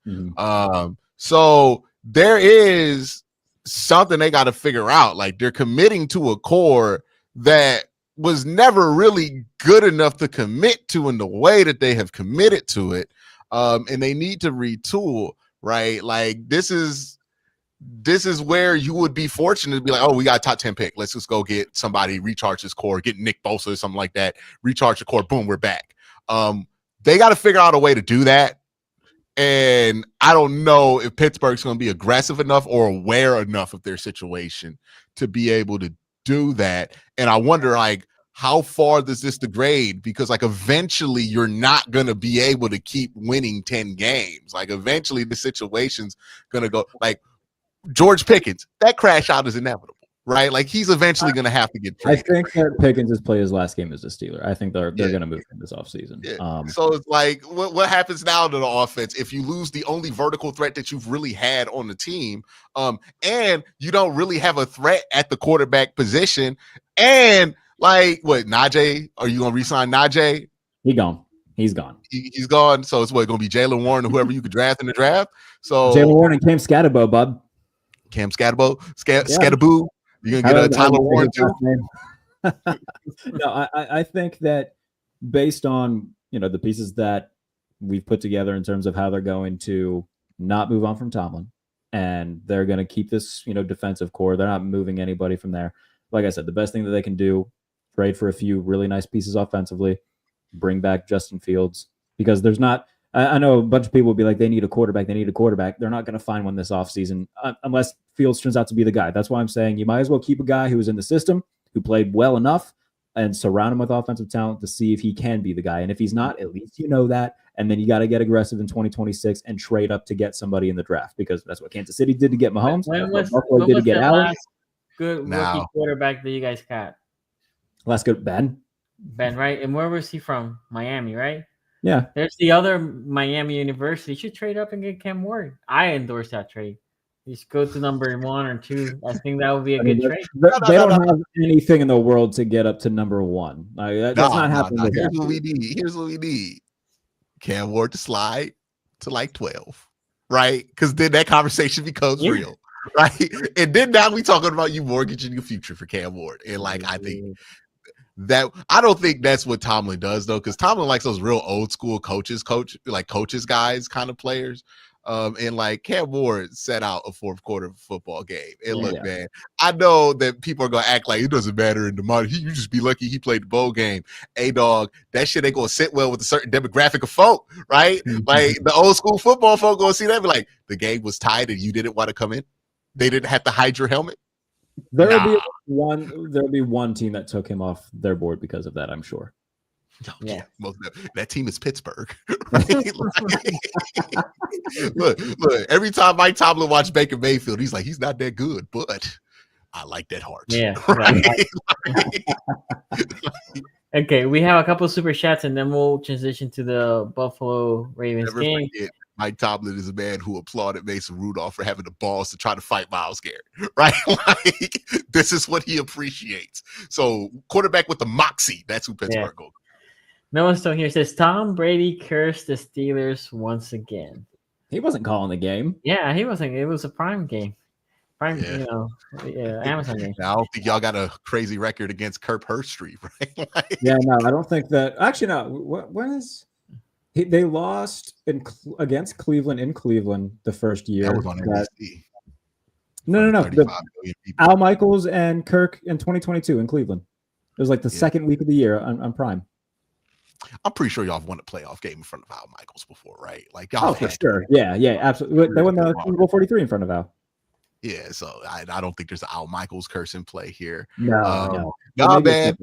So there is something they got to figure out. Like, they're committing to a core that was never really good enough to commit to in the way that they have committed to it. And they need to retool, right? Like, this is where you would be fortunate to be like, oh, we got a top 10 pick. Let's just go get somebody, recharge his core, get Nick Bosa or something like that, recharge the core, boom, we're back. They got to figure out a way to do that. And I don't know if Pittsburgh's going to be aggressive enough or aware enough of their situation to be able to do that. And I wonder, like, how far does this degrade? Because like eventually you're not going to be able to keep winning 10 games. Like eventually the situation's going to go like, George Pickens, that crash out is inevitable, right? Like he's eventually going to have to get traded. I think that Pickens has played his last game as a Steeler. I think they're going to move him this offseason. Yeah. So it's like, what happens now to the offense if you lose the only vertical threat that you've really had on the team, and you don't really have a threat at the quarterback position, and like what Najee? Are you going to re-sign Najee? He's gone. He's gone. So it's going to be Jalen Warren or whoever you could draft in the draft. So Jalen Warren and Cam Scatterbo, bub. Cam Scatterboo. You're gonna get a Tyler Warren too. No, I think that based on the pieces that we've put together in terms of how they're going to not move on from Tomlin, and they're going to keep this defensive core. They're not moving anybody from there. Like I said, the best thing that they can do, trade for a few really nice pieces offensively, bring back Justin Fields, because there's not. I know a bunch of people will be like, they need a quarterback. They're not going to find one this offseason unless Fields turns out to be the guy. That's why I'm saying you might as well keep a guy who is in the system, who played well enough, and surround him with offensive talent to see if he can be the guy. And if he's not, at least you know that. And then you got to get aggressive in 2026 and trade up to get somebody in the draft, because that's what Kansas City did to get Mahomes. When was the last good rookie quarterback that you guys got? Last good, Ben, right? And where was he from? Miami, right? Yeah. There's the other Miami University. You should trade up and get Cam Ward. I endorse that trade. You just go to number 1 or 2. I think that would be a good trade. They don't have anything in the world to get up to number 1. That's not happening. Here's what we need. Cam Ward to slide to like 12, right? Because then that conversation becomes real, right? And then now we talking about you mortgaging your future for Cam Ward. And like, I think I don't think that's what Tomlin does though, because Tomlin likes those real old school coaches guys kind of players. And like Cam Ward set out a fourth quarter football game. And look, man, I know that people are gonna act like it doesn't matter in the money. You just be lucky he played the bowl game. Hey, dog, that shit ain't gonna sit well with a certain demographic of folk, right? Like the old school football folk gonna see that, be like, the game was tied and you didn't want to come in. They didn't have to hide your helmet. There'll be one team that took him off their board because of that, I'm sure. Yeah. That team is Pittsburgh. Right? look, every time Mike Tomlin watched Baker Mayfield, he's like, he's not that good, but I like that heart. Yeah. Right. Okay, we have a couple of super chats and then we'll transition to the Buffalo Ravens game. Forget, Mike Tomlin is a man who applauded Mason Rudolph for having the balls to try to fight Myles Garrett, right? Like, this is what he appreciates. So, quarterback with the moxie, that's who Pittsburgh goes. Noah Stone here says, Tom Brady cursed the Steelers once again. He wasn't calling the game. Yeah, he wasn't. It was a prime game. Amazon game. Now, I don't think y'all got a crazy record against Kirk Herbstreit, right? Yeah, no, I don't think that. Actually, no. When is they lost against Cleveland in Cleveland the first year? That was on NBC. No. Al Michaels and Kirk in 2022 in Cleveland. It was like the second week of the year on Prime. I'm pretty sure y'all have won a playoff game in front of Al Michaels before, right? Like y'all. Oh, for sure. Yeah, absolutely. They won the Super Bowl 43 in front of Al. Yeah, so I don't think there's an Al Michaels curse in play here. No. Nah, man.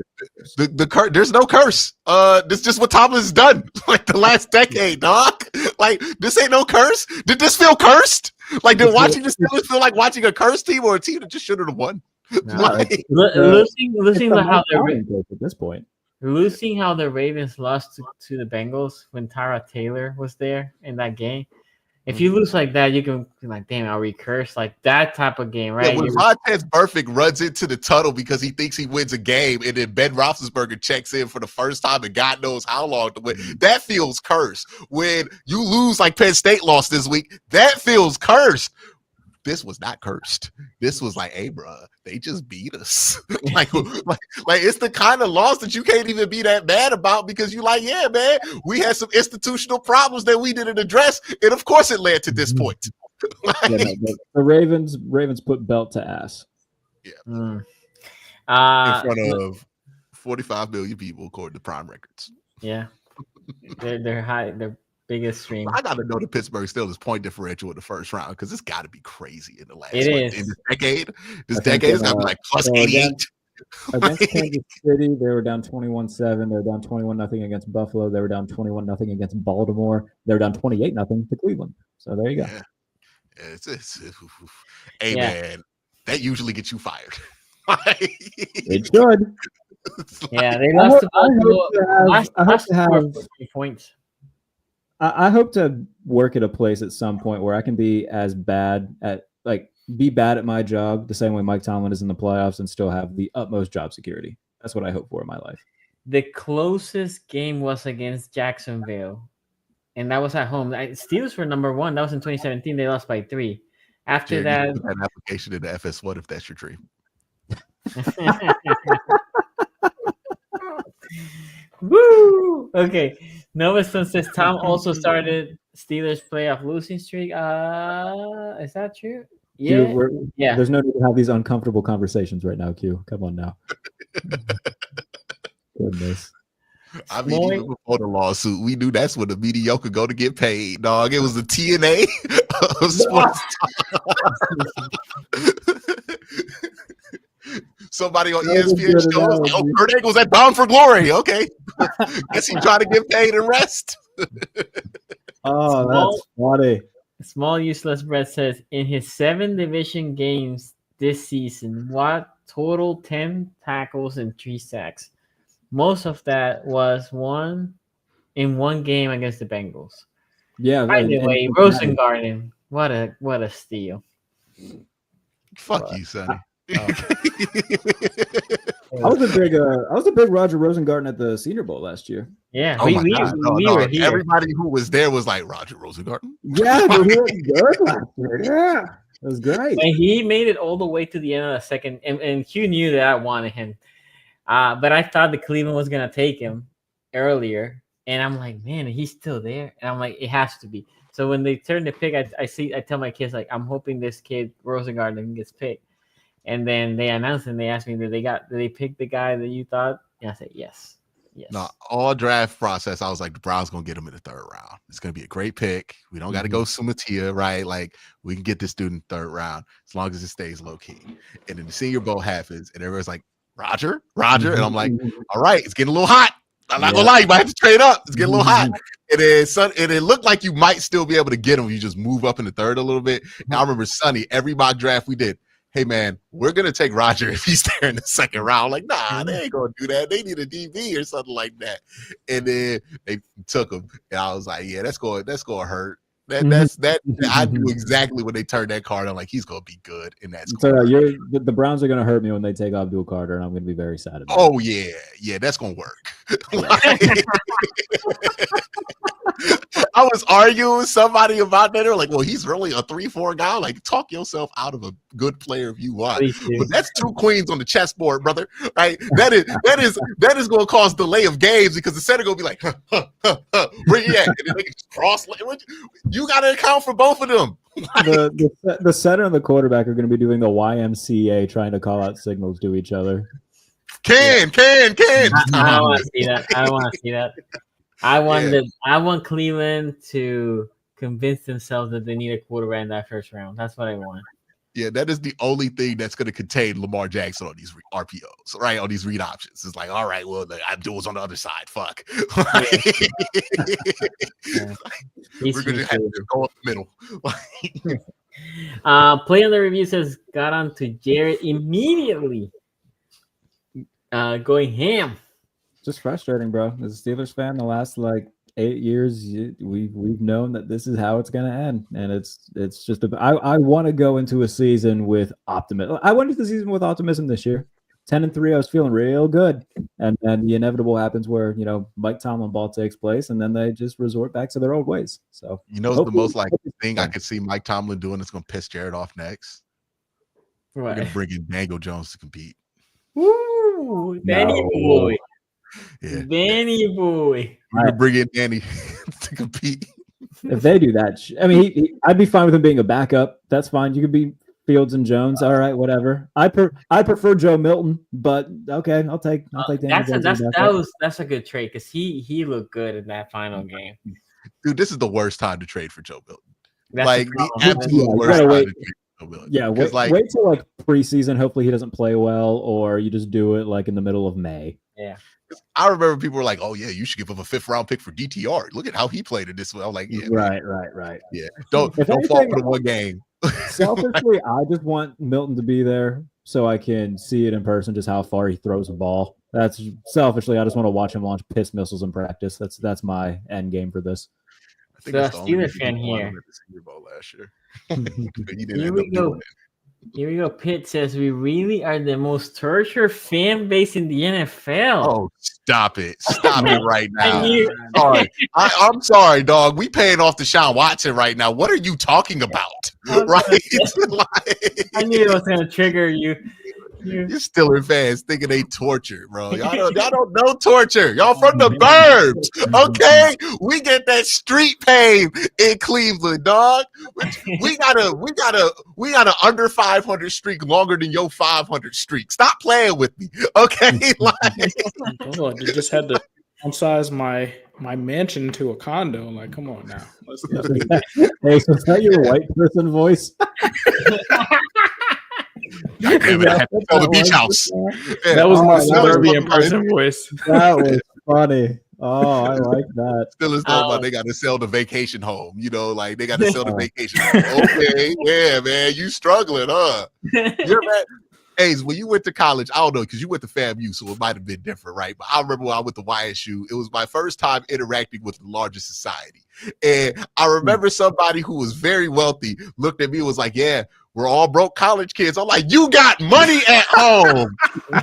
The curse, there's no curse. This is just what Tomlin's done like the last decade, dog. Like this ain't no curse. Did this feel cursed? Like did watching the Steelers feel like watching a cursed team or a team that just should have won? No, losing how at this point. Losing how the Ravens lost to the Bengals when Tyrod Taylor was there in that game. If you lose like that, you can be like, damn, are we cursed? Like that type of game, right? Yeah, when Montez Burfict runs into the tunnel because he thinks he wins a game, and then Ben Roethlisberger checks in for the first time and God knows how long to win, that feels cursed. When you lose like Penn State lost this week, that feels cursed. This was not cursed. This was like, hey, bro, they just beat us. like it's the kind of loss that you can't even be that mad about because you like, yeah, man, we had some institutional problems that we didn't address, and of course it led to this point. The Ravens put belt to ass. Yeah, in front of 45 million people according to Prime Records. Yeah, they're high. They're biggest stream. I got to know the Pittsburgh Steelers point differential in the first round because it's got to be crazy in the last in this decade. This decade is got to be like plus 88. Against Kansas City, they were down 21-7. They were down 21-0 against Buffalo. They were down 21-0 against Baltimore. They were down 28-0 to Cleveland. So there you go. Hey, man, that usually gets you fired. It should. Yeah, they lost to Baltimore. I hope to have 3 points. I hope to work at a place at some point where I can be be bad at my job the same way Mike Tomlin is in the playoffs and still have the utmost job security. That's what I hope for in my life. The closest game was against Jacksonville, and that was at home. Steelers were number 1. That was in 2017. They lost by 3. After that, you put an application in the FS1 if that's your dream. Woo! Okay. Nova Sun says Tom also started Steelers playoff losing streak. Is that true? Yeah. Yeah. There's no need to have these uncomfortable conversations right now, Q. Come on now. Goodness. I mean, even before the lawsuit, we knew that's when the mediocre go to get paid, dog. It was the TNA of sports. Somebody on ESPN shows, like, oh, Kurt Angle's at Bound for Glory. Okay. Guess he's trying to get paid and rest. Oh, that's funny. Small Useless Brett says, in his 7 division games this season, Watt total 10 tackles and 3 sacks. Most of that was in one game against the Bengals. Yeah. By the way, Rosengarten, what a steal. Fuck you, Sonny. I was a big Roger Rosengarten at the Senior Bowl last year. Yeah, we were here. Everybody who was there was like Roger Rosengarten. Yeah, he was good last year. Yeah, it was great. And he made it all the way to the end of the second, and Hugh knew that I wanted him, but I thought the Cleveland was gonna take him earlier, and I'm like, man, he's still there, and I'm like, it has to be. So when they turn the pick, I tell my kids like, I'm hoping this kid Rosengarten gets picked. And then they announced and they asked me, did they pick the guy that you thought? And I said, yes. No, all draft process, I was like, the Browns going to get him in the 3rd round. It's going to be a great pick. We don't got to go Sumatia, right? Like, we can get this dude in the 3rd round as long as it stays low key. And then the Senior Bowl happens, and everyone's like, Roger. And I'm like, all right, it's getting a little hot. I'm not going to lie, you might have to trade up. It's getting a little hot. And it looked like you might still be able to get him if you just move up in the 3rd a little bit. And I remember Sonny, every mock draft we did, hey, man, we're going to take Roger if he's there in the 2nd round. Like, nah, they ain't going to do that. They need a DB or something like that. And then they took him. And I was like, yeah, that's going to hurt. That I knew exactly when they turned that card on, like, he's going to be good in that score. So the Browns are going to hurt me when they take Abdul Carter, and I'm going to be very sad about it. Oh, yeah. Yeah, that's going to work. I was arguing with somebody about that. They're like, well, he's really a 3-4 guy. Like, talk yourself out of a good player if you want. But that's 2 queens on the chessboard, brother. Right? That is going to cause delay of games because the center going to be like, where you at? And then they can just cross. You got to account for both of them. The center and the quarterback are going to be doing the YMCA trying to call out signals to each other. Can. I don't want to see that. I want Cleveland to convince themselves that they need a quarterback in that first round. That's what I want. Yeah, that is the only thing that's going to contain Lamar Jackson on these RPOs, right? On these read options. It's like, all right, well, Abdul's on the other side. Fuck. We're going to have to go up the middle. Play on the review says, got on to Jared immediately. Going ham. Just frustrating, bro. As a Steelers fan, the last 8 years, we've known that this is how it's going to end, and it's just I want to go into a season with optimism. I went into the season with optimism this year. 10-3, I was feeling real good, and then the inevitable happens where Mike Tomlin ball takes place, and then they just resort back to their old ways. So the most thing I could see Mike Tomlin doing that's going to piss Jared off next. Right. We're going to bring in Daniel Jones to compete. Woo, Danny boy. Yeah, Danny boy. We're going to bring in Danny to compete. If they do that, I mean, I'd be fine with him being a backup. That's fine. You could be Fields and Jones. All right, whatever. I prefer Joe Milton, but okay, I'll take Danny Jones. That's a good trade because he looked good in that final game. Dude, this is the worst time to trade for Joe Milton. That's the absolute worst time to trade for Joe Milton. Yeah, wait till preseason. Hopefully he doesn't play well, or you just do it in the middle of May. Yeah. I remember people were like, "Oh yeah, you should give up a 5th round pick for DTR. Look at how he played in this one." I was like, "Yeah, right. Yeah, don't fall for the one game." Selfishly, I just want Milton to be there so I can see it in person, just how far he throws a ball. That's selfishly, I just want to watch him launch piss missiles in practice. That's my end game for this. I think that's the Steelers fan here. Last year. Here we go. Here we go. Pitt says we really are the most tortured fan base in the NFL. Oh, stop it. Stop it right now. Sorry. I'm sorry, dog. We paying off Deshaun Watson right now. What are you talking about? Right? I knew it was going to trigger you. You're Steelers fans thinking they torture, bro. Y'all don't know torture. Y'all from the burbs, okay? We get that street pain in Cleveland, dog. We got a under 500 streak longer than your 500 streak. Stop playing with me, okay? I just had to downsize my mansion to a condo. Like, come on now. Hey, so is that your white person voice? God damn it, I had to sell the beach house. Yeah. That was my suburban person voice. That was funny. Oh, I like that. Still is talking about they got to sell the vacation home. They got to sell the vacation home. Okay, yeah, man, you struggling, huh? You're mad. Hayes, when you went to college, I don't know, because you went to FAMU, so it might have been different, right? But I remember when I went to YSU, it was my first time interacting with the largest society. And I remember somebody who was very wealthy looked at me and was like, yeah, we're all broke college kids. I'm like, you got money at home. Bro,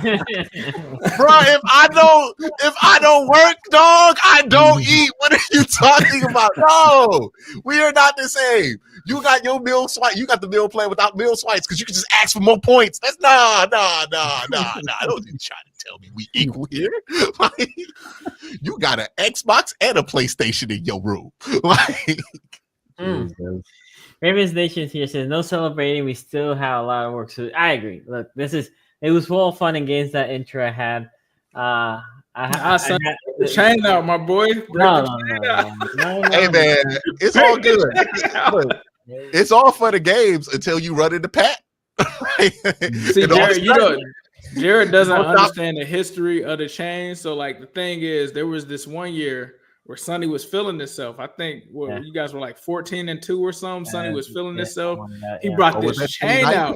if I don't work, dog, I don't eat. What are you talking about? No, we are not the same. You got your meal swipe. You got the meal plan without meal swipes because you can just ask for more points. That's nah. Don't you try to tell me we equal here. You got an Xbox and a PlayStation in your room. Ravens Nation here says no celebrating. We still have a lot of work. So I agree. Look, it was all fun and games that intro I had. I the chain out, my boy. No. Hey man, it's all good. It's all for the games until you run into Pat. See, Jared doesn't understand the history of the chain. So, the thing is, there was this one year where Sonny was feeling himself. I think you guys were 14-2 or something. Sonny was feeling himself. He brought this chain out.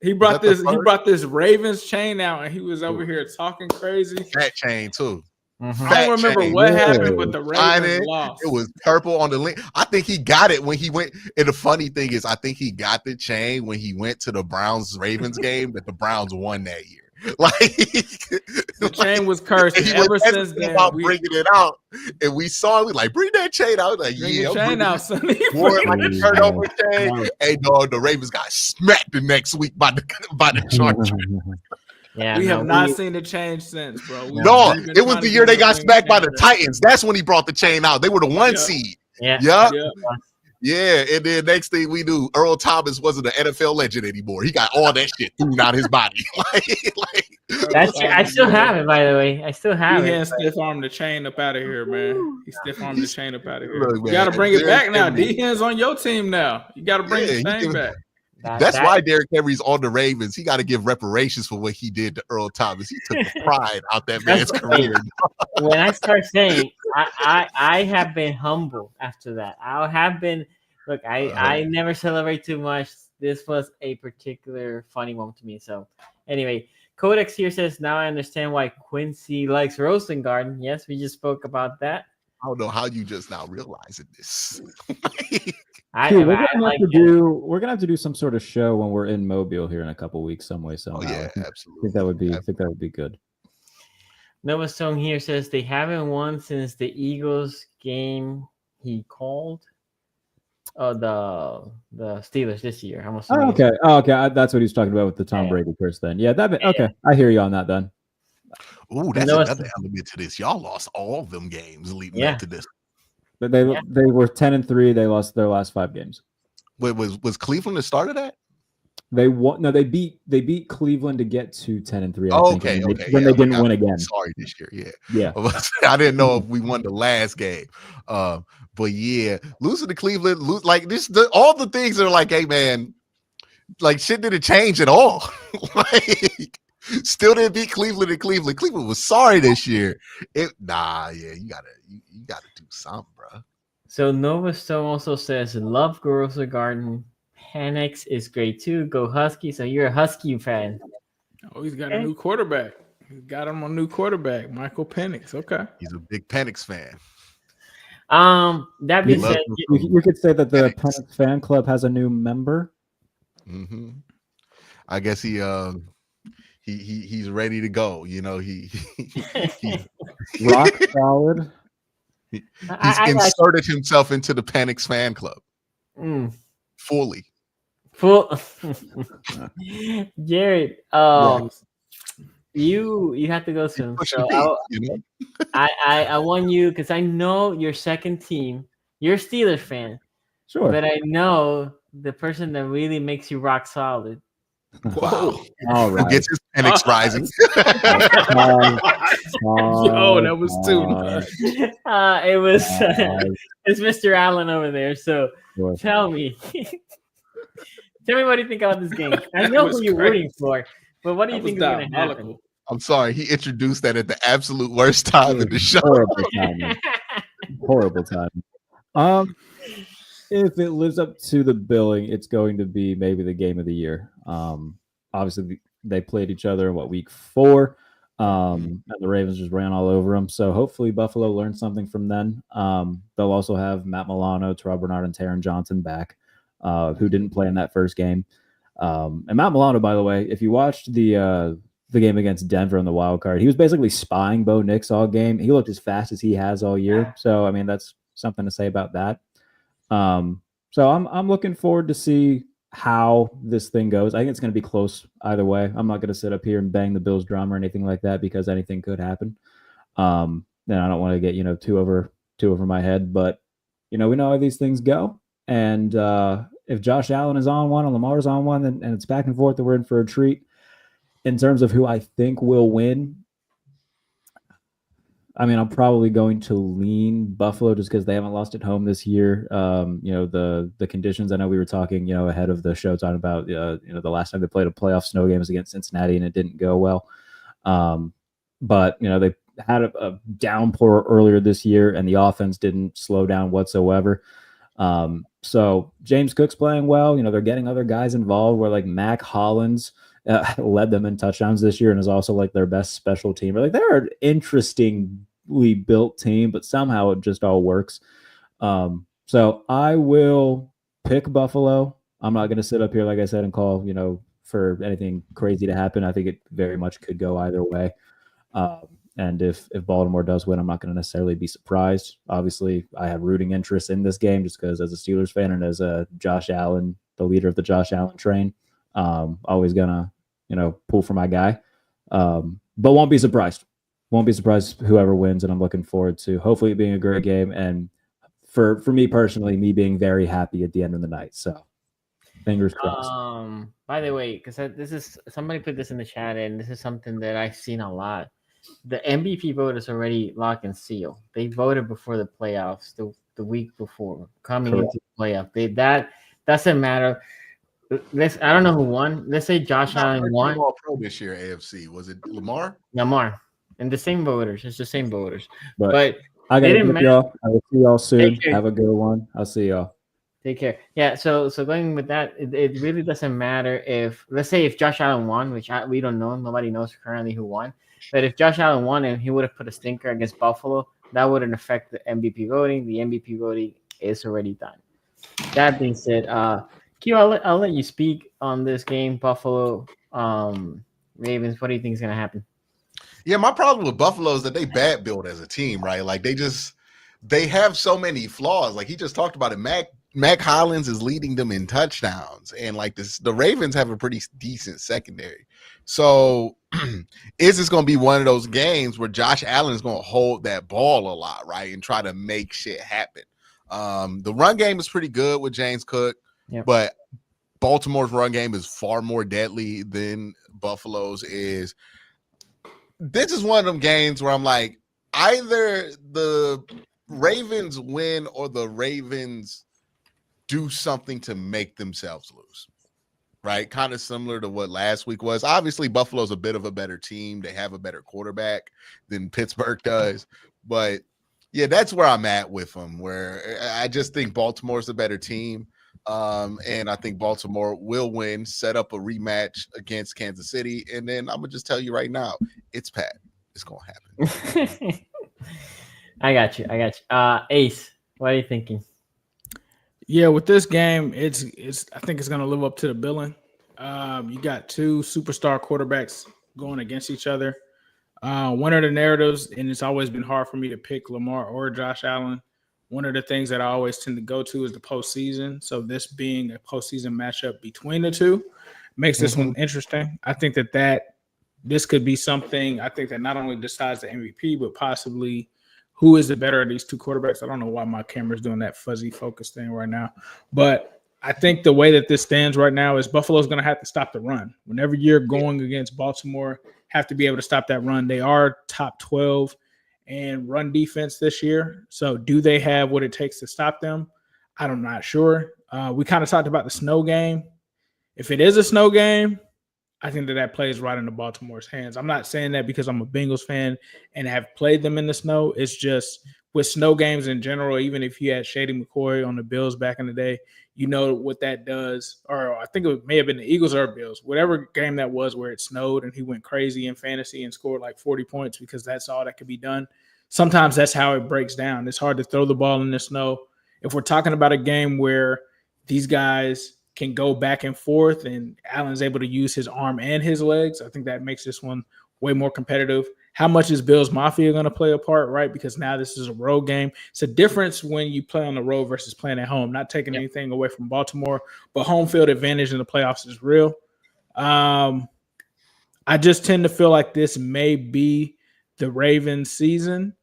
He brought this Ravens chain out, and he was over here talking crazy. That chain too. Mm-hmm. I don't remember what happened with the Ravens loss. It was purple on the link. I think he got it when he went. And the funny thing is, I think he got the chain when he went to the Browns-Ravens game that the Browns won that year. The chain was cursed. And ever since then, bringing it out, and we saw it. We bring that chain out. Like, bring the chain out, Sonny. Wore it like a turnover chain. Hey, dog, the Ravens got smacked the next week by the Chargers. Yeah, we have not seen the change since, bro. No, it was the year they got smacked by the Titans. That's when he brought the chain out. They were the 1 seed. Yeah. Yeah, and then next thing we knew, Earl Thomas wasn't an NFL legend anymore. He got all that shit thrown out his body. That's I still have it, by the way. I still have it. Stiff arm the chain up out of here, man. He stiff arm the chain up out of here. Look, You got to man, bring it back now. Henry. D-Hands on your team now. You got to bring the chain back. That's why Derrick Henry's on the Ravens. He got to give reparations for what he did to Earl Thomas. He took the pride out that man's career. When I start saying, I have been humble after that. I have been. Look, I never celebrate too much. This was a particular funny moment to me. So, anyway, Codex here says, now I understand why Quincy likes Roasting Garden. Yes, we just spoke about that. I don't know how you just now realizing this. We're gonna have to do some sort of show when we're in Mobile here in a couple weeks, some way, somehow. Oh yeah, absolutely. I think that would be good. Nova Stone here says they haven't won since the Eagles game he called. The Steelers this year. I'm assuming. Okay. That's what he's talking about with the Tom Brady curse. Then, okay. I hear you on that. Then. Ooh, that's another element to this. Y'all lost all them games leading up to this. But they were 10-3. They lost their last 5 games. Wait, was Cleveland the start of that? They won. No, they beat Cleveland to get to 10-3. Okay. When they didn't win again. Sorry, this year. Yeah. I didn't know if we won the last game. But yeah, losing to Cleveland, like this, all the things that are like, hey man, like shit didn't change at all. Like, still didn't beat Cleveland in Cleveland. Cleveland was sorry this year. You gotta do something, bro. So Nova Stone also says, love Grocery Garden. Penix is great too. Go Husky. So you're a Husky fan. Oh, he's got a new quarterback. He got him a new quarterback, Michael Penix. Okay. He's a big Penix fan. That being said, you could say that the Penix fan club has a new member. Mm-hmm. I guess he's ready to go. You know, he's rock solid. He's inserted himself into the Penix fan club fully. Jared, you have to go soon. So I want you because I know your second team. You're a Steelers fan, sure, but I know the person that really makes you rock solid. Wow! All right, who gets his Penix rising? Yo, that was too much. It was it's Mr. Allen over there. So tell me what you think about this game. I know who you're rooting for, but what do you think is going to happen? I'm sorry, he introduced that at the absolute worst time in the show. Horrible timing. If it lives up to the billing, it's going to be maybe the game of the year. Obviously, they played each other in week 4, and the Ravens just ran all over them. So hopefully Buffalo learned something from them. They'll also have Matt Milano, Terrell Bernard, and Taron Johnson back, who didn't play in that first game. And Matt Milano, by the way, if you watched the game against Denver on the wild card, he was basically spying Bo Nix all game. He looked as fast as he has all year. So, I mean, that's something to say about that. So I'm looking forward to see how this thing goes. I think it's going to be close either way. I'm not going to sit up here and bang the Bills drum or anything like that because anything could happen. And I don't want to get, too over my head, but we know how these things go. And if Josh Allen is on one and Lamar's on one and it's back and forth, then we're in for a treat. In terms of who I think will win, I mean, I'm probably going to lean Buffalo just because they haven't lost at home this year. The conditions. I know we were talking, ahead of the show, talking about the last time they played a playoff snow games against Cincinnati and it didn't go well. But they had a downpour earlier this year and the offense didn't slow down whatsoever. So James Cook's playing well. They're getting other guys involved. Where like Mac Hollins led them in touchdowns this year and is also like their best special team. Like they're an interestingly built team, but somehow it just all works. So I will pick Buffalo. I'm not going to sit up here, like I said, and call, for anything crazy to happen. I think it very much could go either way. And if Baltimore does win, I'm not going to necessarily be surprised. Obviously, I have rooting interest in this game just because as a Steelers fan and as a Josh Allen, the leader of the Josh Allen train, always gonna, pull for my guy. But won't be surprised. Won't be surprised whoever wins, and I'm looking forward to hopefully it being a great game and for me personally, me being very happy at the end of the night. So fingers crossed. By the way, because this is somebody put this in the chat, and this is something that I've seen a lot. The MVP vote is already lock and seal. They voted before the playoffs, the week before coming into the playoff. That doesn't matter. I don't know who won. Let's say Josh Allen won. All pro this year, AFC. Was it Lamar? Lamar. And the same voters. It's the same voters. But they I gotta didn't get y'all. I will see y'all soon. Take care. Have a good one. I'll see y'all. Take care. Yeah, so going with that, it really doesn't matter if, let's say if Josh Allen won, which we don't know, nobody knows currently who won, but if Josh Allen won and he would have put a stinker against Buffalo, that wouldn't affect the MVP voting. The MVP voting is already done. That being said, Q, I'll let you speak on this game, Buffalo Ravens. What do you think is going to happen? Yeah, my problem with Buffalo is that they bad build as a team, right? Like they have so many flaws. Like he just talked about it. Mac Hollins is leading them in touchdowns, and like the Ravens have a pretty decent secondary. So is this going to be one of those games where Josh Allen is going to hold that ball a lot, right, and try to make shit happen? The run game is pretty good with James Cook, but Baltimore's run game is far more deadly than Buffalo's is. This is one of them games where I'm like, either the Ravens win or the Ravens do something to make themselves lose, right? Kind of similar to what last week was. Obviously, Buffalo's a bit of a better team. They have a better quarterback than Pittsburgh does. But, yeah, that's where I'm at with them, where I just think Baltimore's a better team. And I think Baltimore will win, set up a rematch against Kansas City. And then I'm going to just tell you right now, it's Pat. It's going to happen. I got you. Ace, what are you thinking? Yeah, with this game, it's I think it's going to live up to the billing. You got two superstar quarterbacks going against each other. One of the narratives, and it's always been hard for me to pick Lamar or Josh Allen. One of the things that I always tend to go to is the postseason. So this being a postseason matchup between the two makes this one interesting. I think that this could be something, I think, that not only decides the MVP, but possibly who is the better of these two quarterbacks. I don't know why my camera's doing that fuzzy focus thing right now. But I think the way that this stands right now is Buffalo's going to have to stop the run. Whenever you're going against Baltimore, have to be able to stop that run. They are top 12 and run defense this year. So do they have what it takes to stop them? I'm not sure. We kind of talked about the snow game. If it is a snow game, I think that plays right into Baltimore's hands. I'm not saying that because I'm a Bengals fan and have played them in the snow. It's just with snow games in general, even if you had Shady McCoy on the Bills back in the day, you know what that does. Or I think it may have been the Eagles or Bills, whatever game that was where it snowed and he went crazy in fantasy and scored like 40 points because that's all that could be done. Sometimes that's how it breaks down. It's hard to throw the ball in the snow. If we're talking about a game where these guys can go back and forth and Allen's able to use his arm and his legs, I think that makes this one way more competitive. How much is Bills Mafia going to play a part, right? Because now this is a road game. It's a difference when you play on the road versus playing at home. Not taking anything away from Baltimore, but home field advantage in the playoffs is real. I just tend to feel like this may be the Ravens season.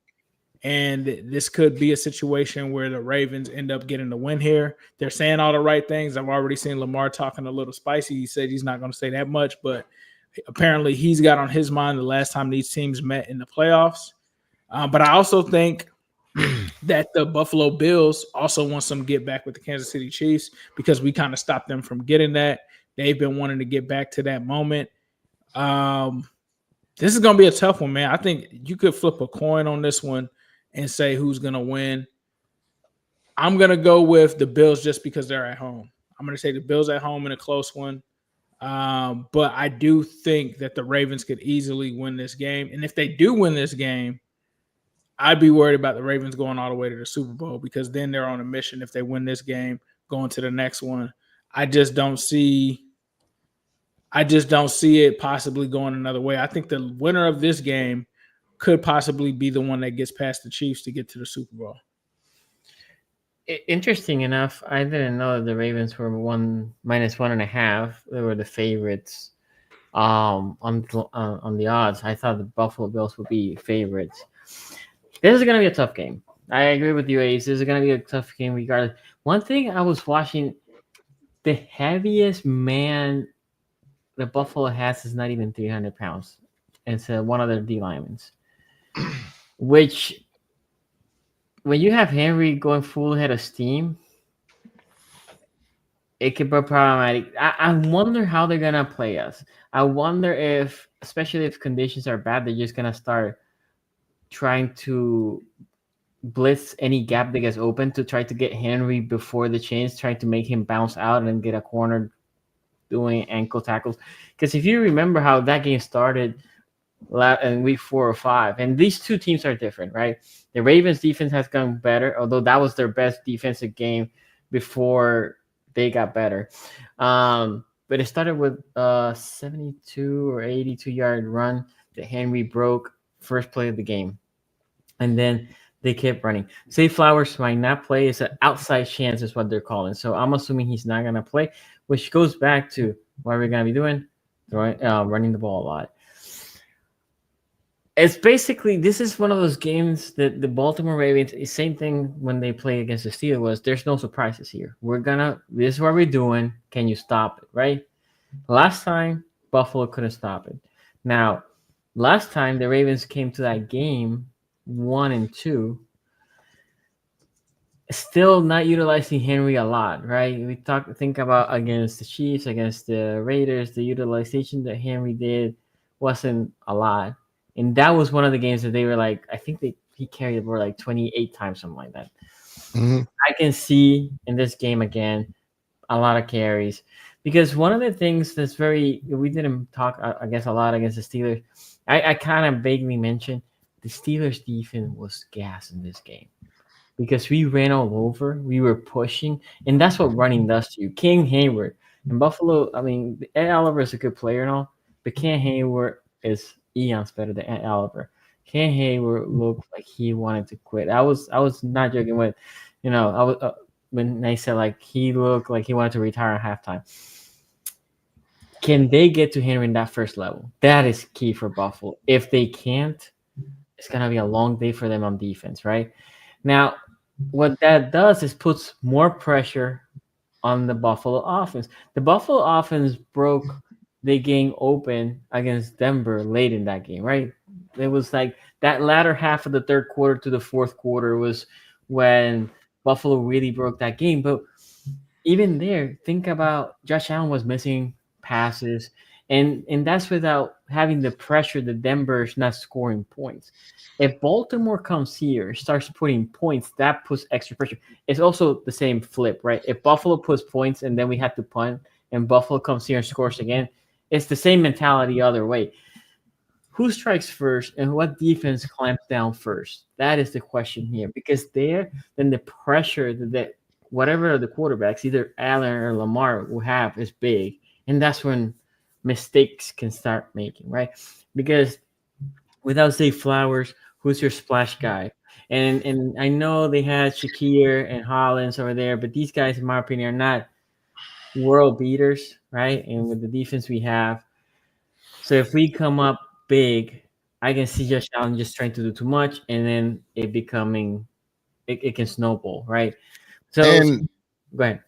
And this could be a situation where the Ravens end up getting the win here. They're saying all the right things. I've already seen Lamar talking a little spicy. He said he's not going to say that much, but apparently he's got on his mind the last time these teams met in the playoffs. But I also think that the Buffalo Bills also want some get back with the Kansas City Chiefs because we kind of stopped them from getting that. They've been wanting to get back to that moment. This is going to be a tough one, man. I think you could flip a coin on this one and say who's going to win. I'm going to go with the Bills just because they're at home. I'm going to say the Bills at home in a close one. But I do think that the Ravens could easily win this game. And if they do win this game, I'd be worried about the Ravens going all the way to the Super Bowl because then they're on a mission if they win this game going to the next one. I just don't see it possibly going another way. I think the winner of this game could possibly be the one that gets past the Chiefs to get to the Super Bowl. Interesting enough, I didn't know that the Ravens were -1.5. They were the favorites on the odds. I thought the Buffalo Bills would be favorites. This is going to be a tough game. I agree with you, Ace. This is gonna be a tough game regardless. One thing I was watching, the heaviest man the Buffalo has is not even 300 pounds. It's one of their D linemen, which when you have Henry going full head of steam, it could be problematic. I wonder how they're gonna play us. I wonder if, especially if conditions are bad, they're just gonna start trying to blitz any gap that gets open to try to get Henry before the chains, trying to make him bounce out and get a corner doing ankle tackles. Because if you remember how that game started in week 4 or 5, and these two teams are different, right? The Ravens defense has gone better, although that was their best defensive game before they got better. But it started with a 72 or 82 yard run that Henry broke first play of the game. And then they kept running. Zay Flowers might not play. It's an outside chance is what they're calling. So I'm assuming he's not going to play, which goes back to what we're going to be doing, running the ball a lot. It's basically, this is one of those games that the Baltimore Ravens, the same thing when they play against the Steelers was, there's no surprises here. This is what we're doing. Can you stop it, right? Last time, Buffalo couldn't stop it. Now, last time the Ravens came to that game 1-2, still not utilizing Henry a lot, right? Think about against the Chiefs, against the Raiders, the utilization that Henry did wasn't a lot. And that was one of the games that they were like, I think he carried the ball like 28 times, something like that. Mm-hmm. I can see in this game again a lot of carries, because one of the things that's we didn't talk, I guess, a lot against the Steelers. I kind of vaguely mentioned the Steelers defense was gas in this game because we ran all over, we were pushing, and that's what running does to you. King Hayward in Buffalo, I mean, Ed Oliver is a good player and all, but King Hayward is eons better than Ed Oliver. King Hayward looked like he wanted to quit. I was not joking when, when they said like he looked like he wanted to retire at halftime. Can they get to Henry in that first level? That is key for Buffalo. If they can't, it's going to be a long day for them on defense, right? Now, what that does is puts more pressure on the Buffalo offense. The Buffalo offense broke the game open against Denver late in that game, right? It was like that latter half of the third quarter to the fourth quarter was when Buffalo really broke that game. But even there, think about Josh Allen was missing passes, and that's without having the pressure that Denver's not scoring points. If Baltimore comes here, starts putting points, that puts extra pressure. It's also the same flip, right? If Buffalo puts points and then we have to punt, and Buffalo comes here and scores again, it's the same mentality other way. Who strikes first and what defense clamps down first? That is the question here, because then the pressure that whatever the quarterbacks, either Allen or Lamar, will have is big. And that's when mistakes can start making, right? Because without Zay Flowers, who's your splash guy? And I know they had Shakir and Hollins over there, but these guys, in my opinion, are not world beaters, right? And with the defense we have, so if we come up big, I can see Josh Allen just trying to do too much, and then it can snowball, right? So go ahead.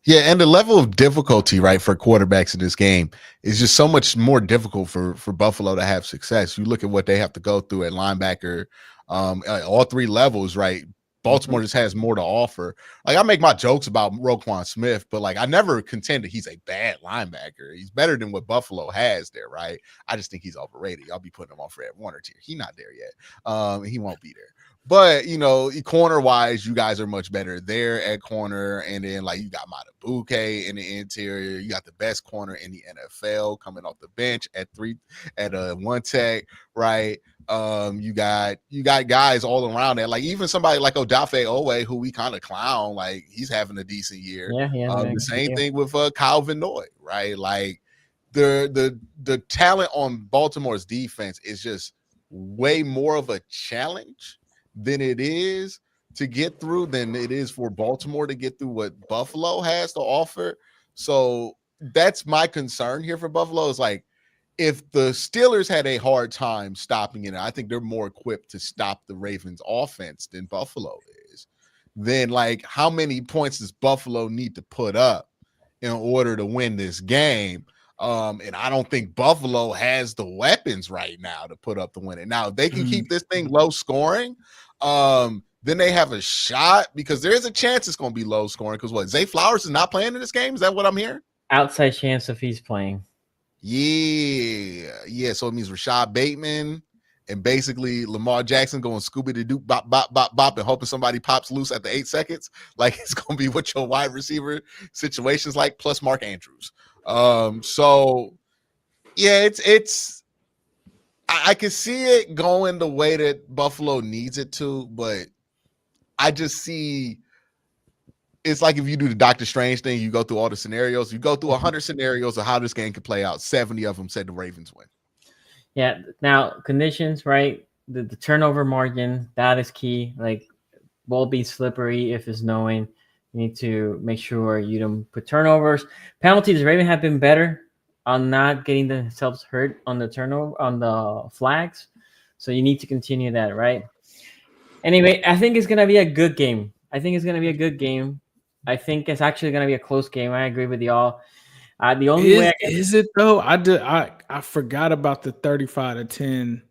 Yeah, and the level of difficulty, right, for quarterbacks in this game is just so much more difficult for Buffalo to have success. You look at what they have to go through at linebacker, all three levels, right? Baltimore just has more to offer. Like, I make my jokes about Roquan Smith, but like I never contended he's a bad linebacker. He's better than what Buffalo has there, right? I just think he's overrated. I'll be putting him on Fred Warner tier. He's not there yet. He won't be there. But, corner-wise, you guys are much better there at corner. And then, like, you got Matabuke in the interior. You got the best corner in the NFL coming off the bench at one tech, right? You got guys all around that. Like, even somebody like Odafe Owe, who we kind of clown, like, he's having a decent year. Yeah. The same thing with Kyle Van Noy, right? Like, the talent on Baltimore's defense is just way more of a challenge than it is to get through than it is for Baltimore to get through what Buffalo has to offer. So that's my concern here for Buffalo, is like, if the Steelers had a hard time stopping it, I think they're more equipped to stop the Ravens offense than Buffalo is. Then, like, how many points does Buffalo need to put up in order to win this game? And I don't think Buffalo has the weapons right now to put up the winning. Now, if they can keep this thing low scoring, then they have a shot, because there is a chance it's going to be low scoring. Because what, Zay Flowers is not playing in this game? Is that what I'm hearing? Outside chance if he's playing. Yeah. So it means Rashad Bateman and basically Lamar Jackson going Scooby-Doo bop, bop, bop, bop, and hoping somebody pops loose at the 8 seconds. Like, it's going to be what your wide receiver situations like, plus Mark Andrews. So yeah, I can see it going the way that Buffalo needs it to, but I just see it's like if you do the Doctor Strange thing, you go through all the scenarios, you go through 100 scenarios of how this game could play out. 70 of them said the Ravens win. Yeah. Now, conditions, right? The turnover margin, that is key. Like, ball be slippery if it's snowing. You need to make sure you don't put turnovers. Penalties, the Ravens have been better on not getting themselves hurt on the turnover, on the flags. So you need to continue that, right? Anyway, I think it's going to be a good game. I think it's actually going to be a close game. I agree with y'all. The only way is it though? I forgot about the 35-10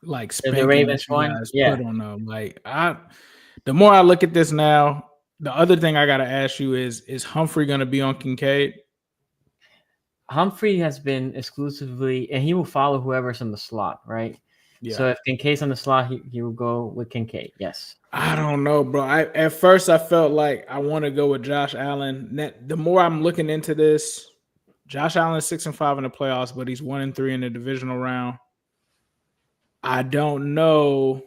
like spanking the Ravens that you one. guys Yeah. put on them. Like, the more I look at this now, the other thing I gotta ask you is Humphrey gonna be on Kincaid? Humphrey has been exclusively, and he will follow whoever's in the slot, right? Yeah. So if Kincaid's on the slot, he will go with Kincaid. Yes. I don't know, bro. At first I felt like I want to go with Josh Allen. The more I'm looking into this, Josh Allen's 6-5 in the playoffs, but he's 1-3 in the divisional round. I don't know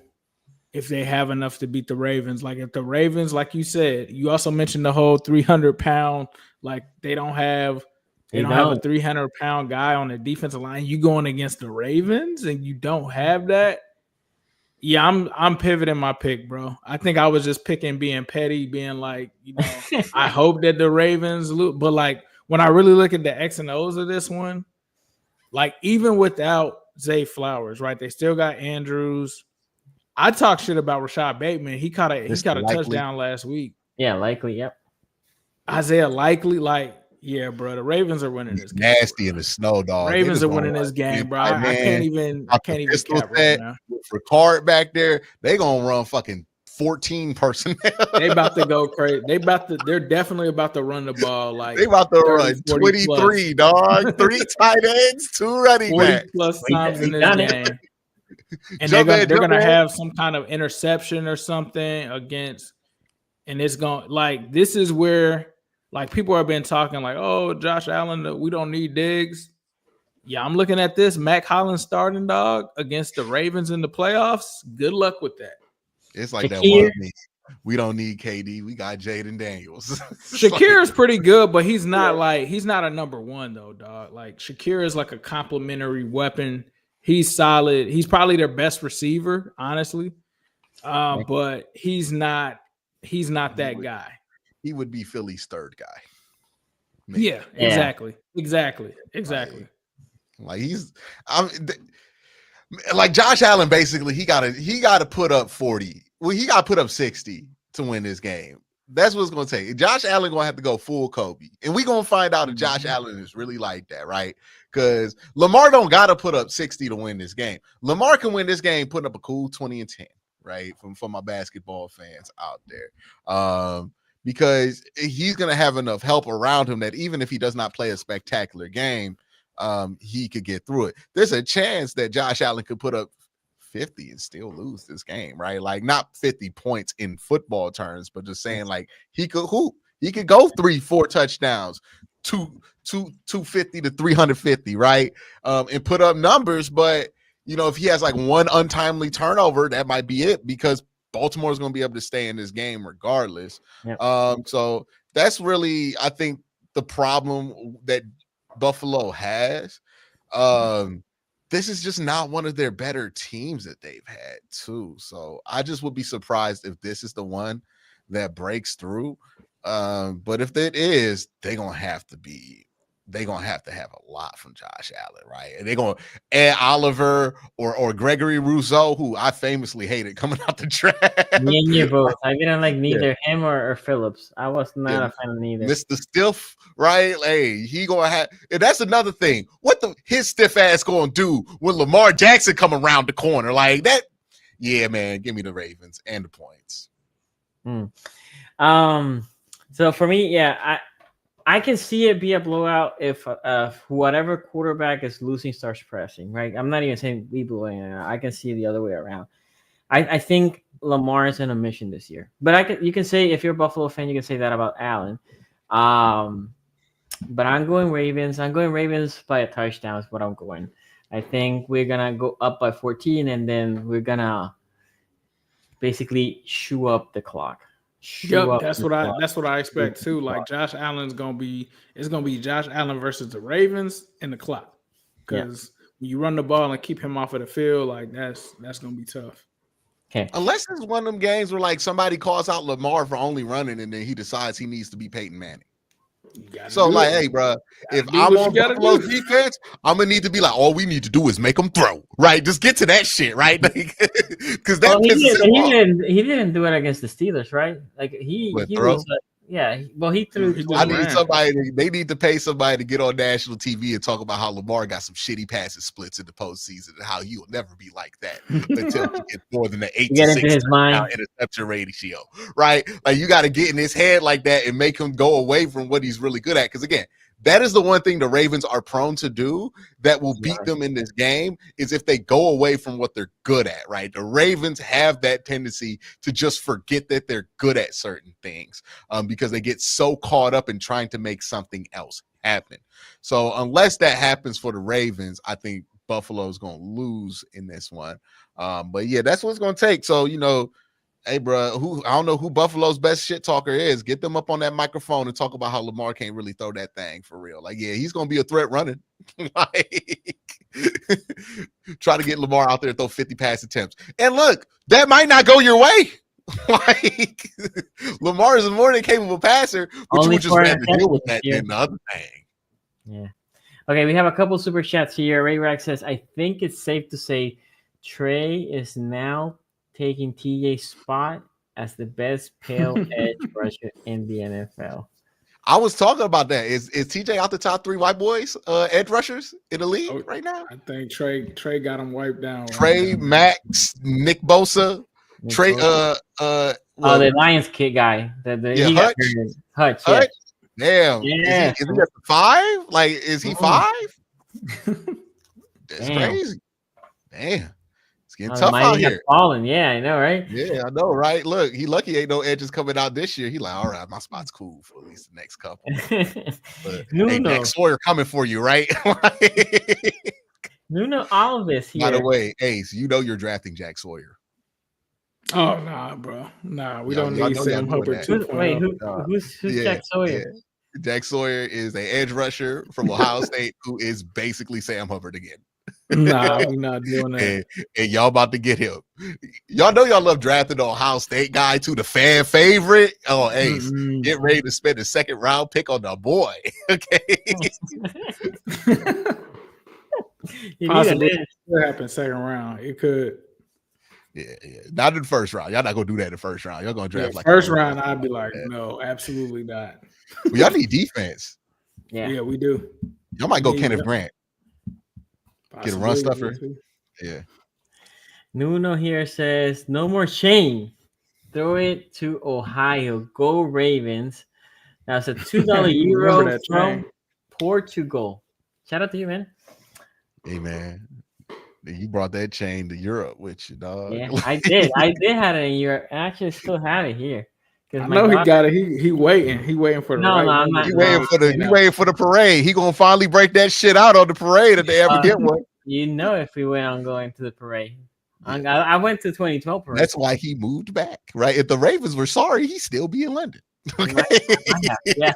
if they have enough to beat the Ravens. Like, if the Ravens, like you said, you also mentioned the whole 300-pound, like they don't have a 300-pound guy on the defensive line. You going against the Ravens and you don't have that. Yeah, I'm pivoting my pick, bro. I think I was just picking being petty, being like, I hope that the Ravens lose. But like, when I really look at the X and O's of this one, like, even without Zay Flowers, right? They still got Andrews. I talked shit about Rashad Bateman. He caught a touchdown last week. Yeah, likely. Yep. Isaiah Likely, like, yeah, bro. The Ravens are winning this game. Nasty in the snow, dog. Ravens are winning this game, bro. I can't even cap right now. For Card back there, they gonna run fucking 14 personnel. They about to go crazy. They're definitely about to run the ball. Like, they about to run 23, dog. 3 tight ends, 2 running backs. 40 plus times in this game. And they're gonna have some kind of interception or something against, and it's going, like, this is where, like, people have been talking like, oh, Josh Allen, we don't need Diggs. Yeah, I'm looking at this. Mac Hollins starting, dog, against the Ravens in the playoffs. Good luck with that. It's like that one. We don't need KD. We got Jaden Daniels. Shakir is pretty good, but he's not a number one though, dog. Like, Shakir is like a complimentary weapon. He's solid. He's probably their best receiver, honestly. But he's not that guy. He would be Philly's third guy. Maybe. Yeah, exactly. Like like Josh Allen, basically, he got to put up 40. Well, he got to put up 60 to win this game. That's what it's going to take. Josh Allen going to have to go full Kobe. And we're going to find out if Josh Allen is really like that, right? Because Lamar don't got to put up 60 to win this game. Lamar can win this game putting up a cool 20-10, right? From my basketball fans out there. Because he's going to have enough help around him that even if he does not play a spectacular game, he could get through it. There's a chance that Josh Allen could put up 50 and still lose this game, right? Like, not 50 points in football terms, but just saying, like, he could hoop. He could go 3-4 touchdowns, 250 to 350, right? And put up numbers. But, if he has like one untimely turnover, that might be it, because Baltimore is going to be able to stay in this game regardless. Yep. So that's really, I think, the problem that Buffalo has. This is just not one of their better teams that they've had too. So I just would be surprised if this is the one that breaks through. But if it is, they're gonna have to be they're gonna have to have a lot from Josh Allen, right? And they're gonna add Oliver or Gregory Rousseau, who I famously hated coming out the draft. Me and you both. I didn't like neither him or Phillips. I was not a fan of neither. Mr. Stiff, right? Hey, he gonna have, and that's another thing. What his stiff ass gonna do when Lamar Jackson come around the corner like that? Yeah, man, give me the Ravens and the points. So for me, yeah, I can see it be a blowout if whatever quarterback is losing starts pressing, right? I'm not even saying we blew it. I can see the other way around. I think Lamar is on a mission this year. But you can say, if you're a Buffalo fan, you can say that about Allen. But I'm going Ravens. I'm going Ravens by a touchdown is what I'm going. I think we're going to go up by 14, and then we're going to basically chew up the clock. That's what I expect too. Like Josh Allen's gonna be Josh Allen versus the Ravens in the clock. Because when you run the ball and keep him off of the field, like that's gonna be tough. Okay. Unless it's one of them games where like somebody calls out Lamar for only running and then he decides he needs to be Peyton Manning. So like, hey, bro, if I'm on Buffalo's defense, I'm gonna need to be like, all we need to do is make them throw, right? Just get to that shit, right? Because he didn't do it against the Steelers, right? Like he was he threw. I need somebody. They need to pay somebody to get on national TV and talk about how Lamar got some shitty passes splits in the postseason and how he'll never be like that until he gets more than the 8 to 6 interception ratio, right? Like you got to get in his head like that and make him go away from what he's really good at. Because again, that is the one thing the Ravens are prone to do that will beat them in this game is if they go away from what they're good at, right? The Ravens have that tendency to just forget that they're good at certain things because they get so caught up in trying to make something else happen. So unless that happens for the Ravens, I think Buffalo is going to lose in this one. But yeah, that's what it's going to take. So, hey, bro, I don't know who Buffalo's best shit talker is. Get them up on that microphone and talk about how Lamar can't really throw that thing for real. Like, yeah, he's going to be a threat running. Like, try to get Lamar out there and throw 50 pass attempts. And look, that might not go your way. Like, Lamar is a more than capable passer, but you would just rather deal with that than the other thing. Yeah. Okay, we have a couple super chats here. Ray Rack says, I think it's safe to say Trey is now taking TJ's spot as the best pale edge rusher in the NFL. I was talking about that. Is TJ out the top 3 white boys edge rushers in the league right now? I think Trey got him wiped down. Trey, Max, Nick Bosa, Trey. The Lions kid guy. Hutch. Yeah. Damn. Yeah. Is he at the 5? Like, is he 5? That's crazy. Damn. It's getting tough out here. Falling. Yeah, I know, right? Yeah, I know, right? Look, he lucky ain't no edges coming out this year. He like, all right, my spot's cool for at least the next couple. But hey, Jack Sawyer coming for you, right? Nuno Alves here. By the way, Ace, you're drafting Jack Sawyer. Oh, nah, bro. Nah, we don't need Sam Hubbard. Who's Jack Sawyer? Yeah. Jack Sawyer is an edge rusher from Ohio State who is basically Sam Hubbard again. Nah, we're not doing that. And y'all about to get him. Y'all know y'all love drafting the Ohio State guy to the fan favorite. Oh, Ace, get ready to spend a 2nd round pick on the boy. Okay. Possibly it could happen 2nd round. It could. Yeah. Not in the 1st round. Y'all not gonna do that in the 1st round. Y'all gonna draft like 1st round. I'd be like, no, absolutely not. Well, y'all need defense. Yeah, we do. Y'all might go Kenneth Grant. Get a run stuffer. Yeah. Nuno here says, no more Shane. Throw it to Ohio. Go Ravens. That's a $2 euro from Portugal. Shout out to you, man. Hey, man. You brought that chain to Europe with you, dog. Yeah, I did. I did have it in Europe. I actually still have it here. I know he got it. He waiting. He waiting for the He waiting for the parade. He gonna finally break that shit out on the parade if they ever get one. If we went on going to the parade. I went to 2012 parade. That's why he moved back, right? If the Ravens were sorry, he'd still be in London. Okay. Yeah.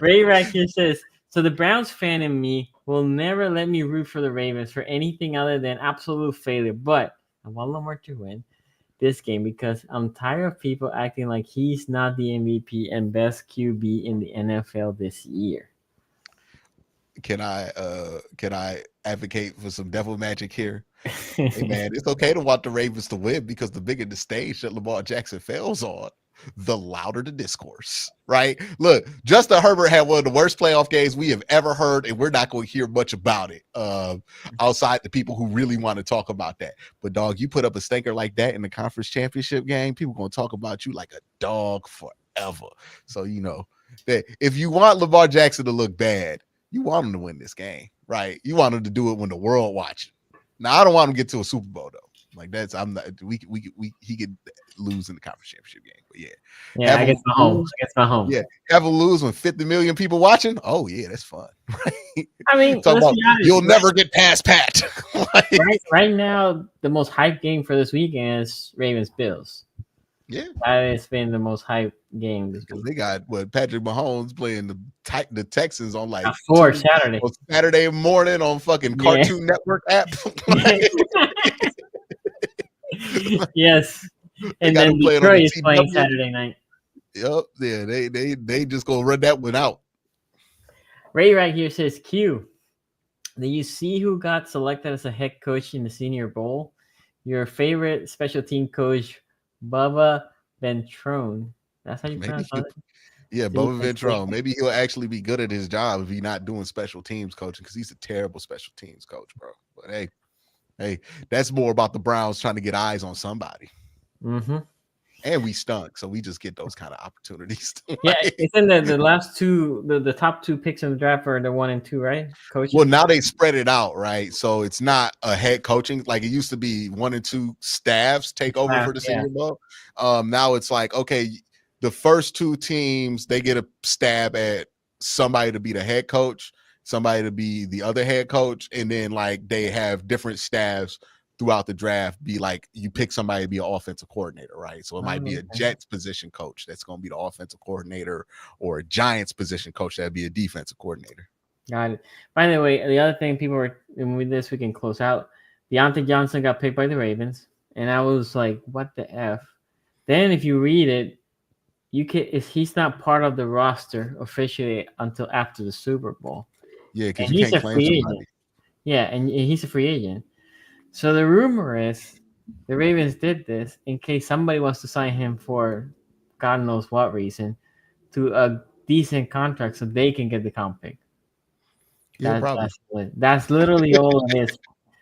Ray Racker says, so the Browns fan in me will never let me root for the Ravens for anything other than absolute failure. But I want Lamar to win this game because I'm tired of people acting like he's not the MVP and best QB in the NFL this year. can I advocate for some devil magic here? Hey man, it's okay to want the Ravens to win because the bigger the stage that Lamar Jackson fails on, the louder the discourse, right? Look, Justin Herbert had one of the worst playoff games we have ever heard, and we're not going to hear much about it outside the people who really want to talk about that. But dog, you put up a stinker like that in the conference championship game, people going to talk about you like a dog forever. So you know that if you want Lamar Jackson to look bad, you want him to win this game, right? You want him to do it when the world watching. Now, I don't want him to get to a Super Bowl though. Like that's I'm not. He could lose in the conference championship game, but yeah, I guess my home. Yeah, have him lose when 50 million people watching. Oh yeah, that's fun. Right? I mean, talk about you'll never get past Pat. Like, right now, the most hyped game for this weekend is Ravens Bills. Yeah, that has been the most hyped game this week. They got Patrick Mahomes playing the Texans on like Saturday morning on fucking Cartoon Network app. Yes, and then Detroit is playing Saturday night. Yep, yeah, they just gonna run that one out. Ray right here says, Q, do you see who got selected as a head coach in the Senior Bowl? Your favorite special team coach, Bubba Ventrone. That's how you pronounce it? Yeah, Bubba Ventrone. Maybe he'll actually be good at his job if he's not doing special teams coaching, because he's a terrible special teams coach, bro. But hey, that's more about the Browns trying to get eyes on somebody. Mm-hmm. And we stunk, so we just get those kind of opportunities. Yeah, it's in the last two, the top two picks in the draft are the 1 and 2, right? Coaching. Well, now they spread it out, right? So it's not a head coaching like it used to be. 1 and 2 staffs take over for the Senior Bowl. Now it's like, okay, the first 2 teams, they get a stab at somebody to be the head coach, somebody to be the other head coach, and then like they have different staffs throughout the draft. Be like, you pick somebody to be an offensive coordinator, right? So it might be a Jets position coach that's going to be the offensive coordinator, or a Giants position coach that'd be a defensive coordinator. Got it. By the way, the other thing people were, and with this we can close out, Deontay Johnson got picked by the Ravens, and I was like, what the F? Then if you read it, he's not part of the roster officially until after the Super Bowl. Yeah, because you can't claim somebody. Yeah, and he's a free agent. So the rumor is the Ravens did this in case somebody wants to sign him for God knows what reason to a decent contract so they can get the comp pick. That's literally all it is.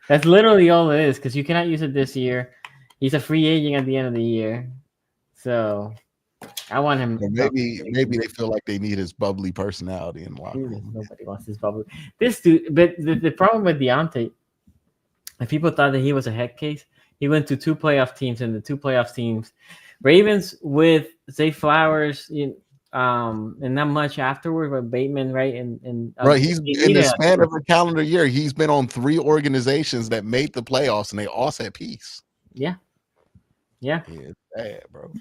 That's literally all it is, because you cannot use it this year. He's a free agent at the end of the year. So I want him. Maybe they feel like they need his bubbly personality in the locker room. Nobody wants his bubbly. This dude, but the problem with Deontay, if people thought that he was a head case, he went to 2 playoff teams, and the 2 playoff teams, Ravens with Zay Flowers, and not much afterward, but Bateman, right? And right, he's in the span of a calendar year, he's been on 3 organizations that made the playoffs, and they all said peace. Yeah, it's bad, bro.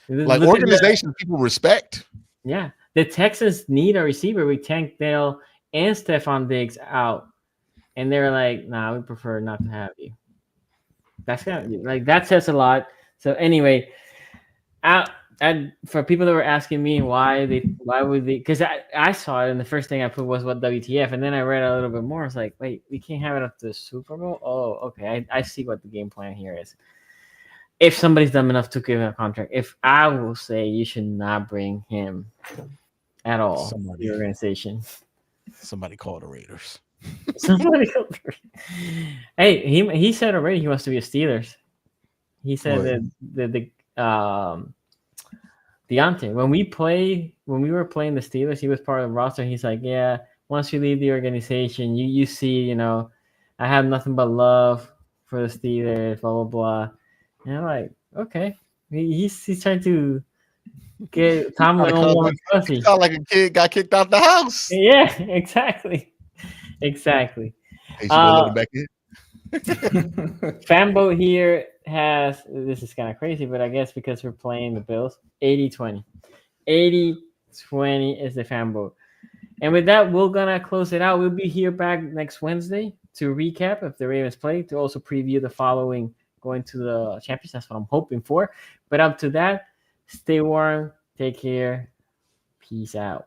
Like organizations people respect. Yeah, the Texans need a receiver with Tank Dell and Stephon Diggs out. And they're like, nah, we prefer not to have you. That's that says a lot. So anyway, for people that were asking me why would they, because I saw it and the first thing I put was what WTF, and then I read a little bit more. It's like, wait, we can't have it up to the Super Bowl? Oh, okay. I see what the game plan here is. If somebody's dumb enough to give him a contract, if I will say you should not bring him at all to the organization. Somebody call the Raiders. Hey, he said already he wants to be a Steelers. He said that Deontay, when we were playing the Steelers, he was part of the roster. He's like, yeah, once you leave the organization, you see, I have nothing but love for the Steelers, blah blah blah. And I'm like, okay, he's trying to get Tomlin on fuzzy. He sound like a kid got kicked out the house. Yeah, exactly. Hey, let him back in. Fanboat here has, this is kind of crazy, but I guess because we're playing the Bills, 80-20. 80-20 is the Fanboat. And with that, we're going to close it out. We'll be here back next Wednesday to recap if the Ravens play, to also preview the following going to the championship. That's what I'm hoping for. But up to that, stay warm, take care, peace out.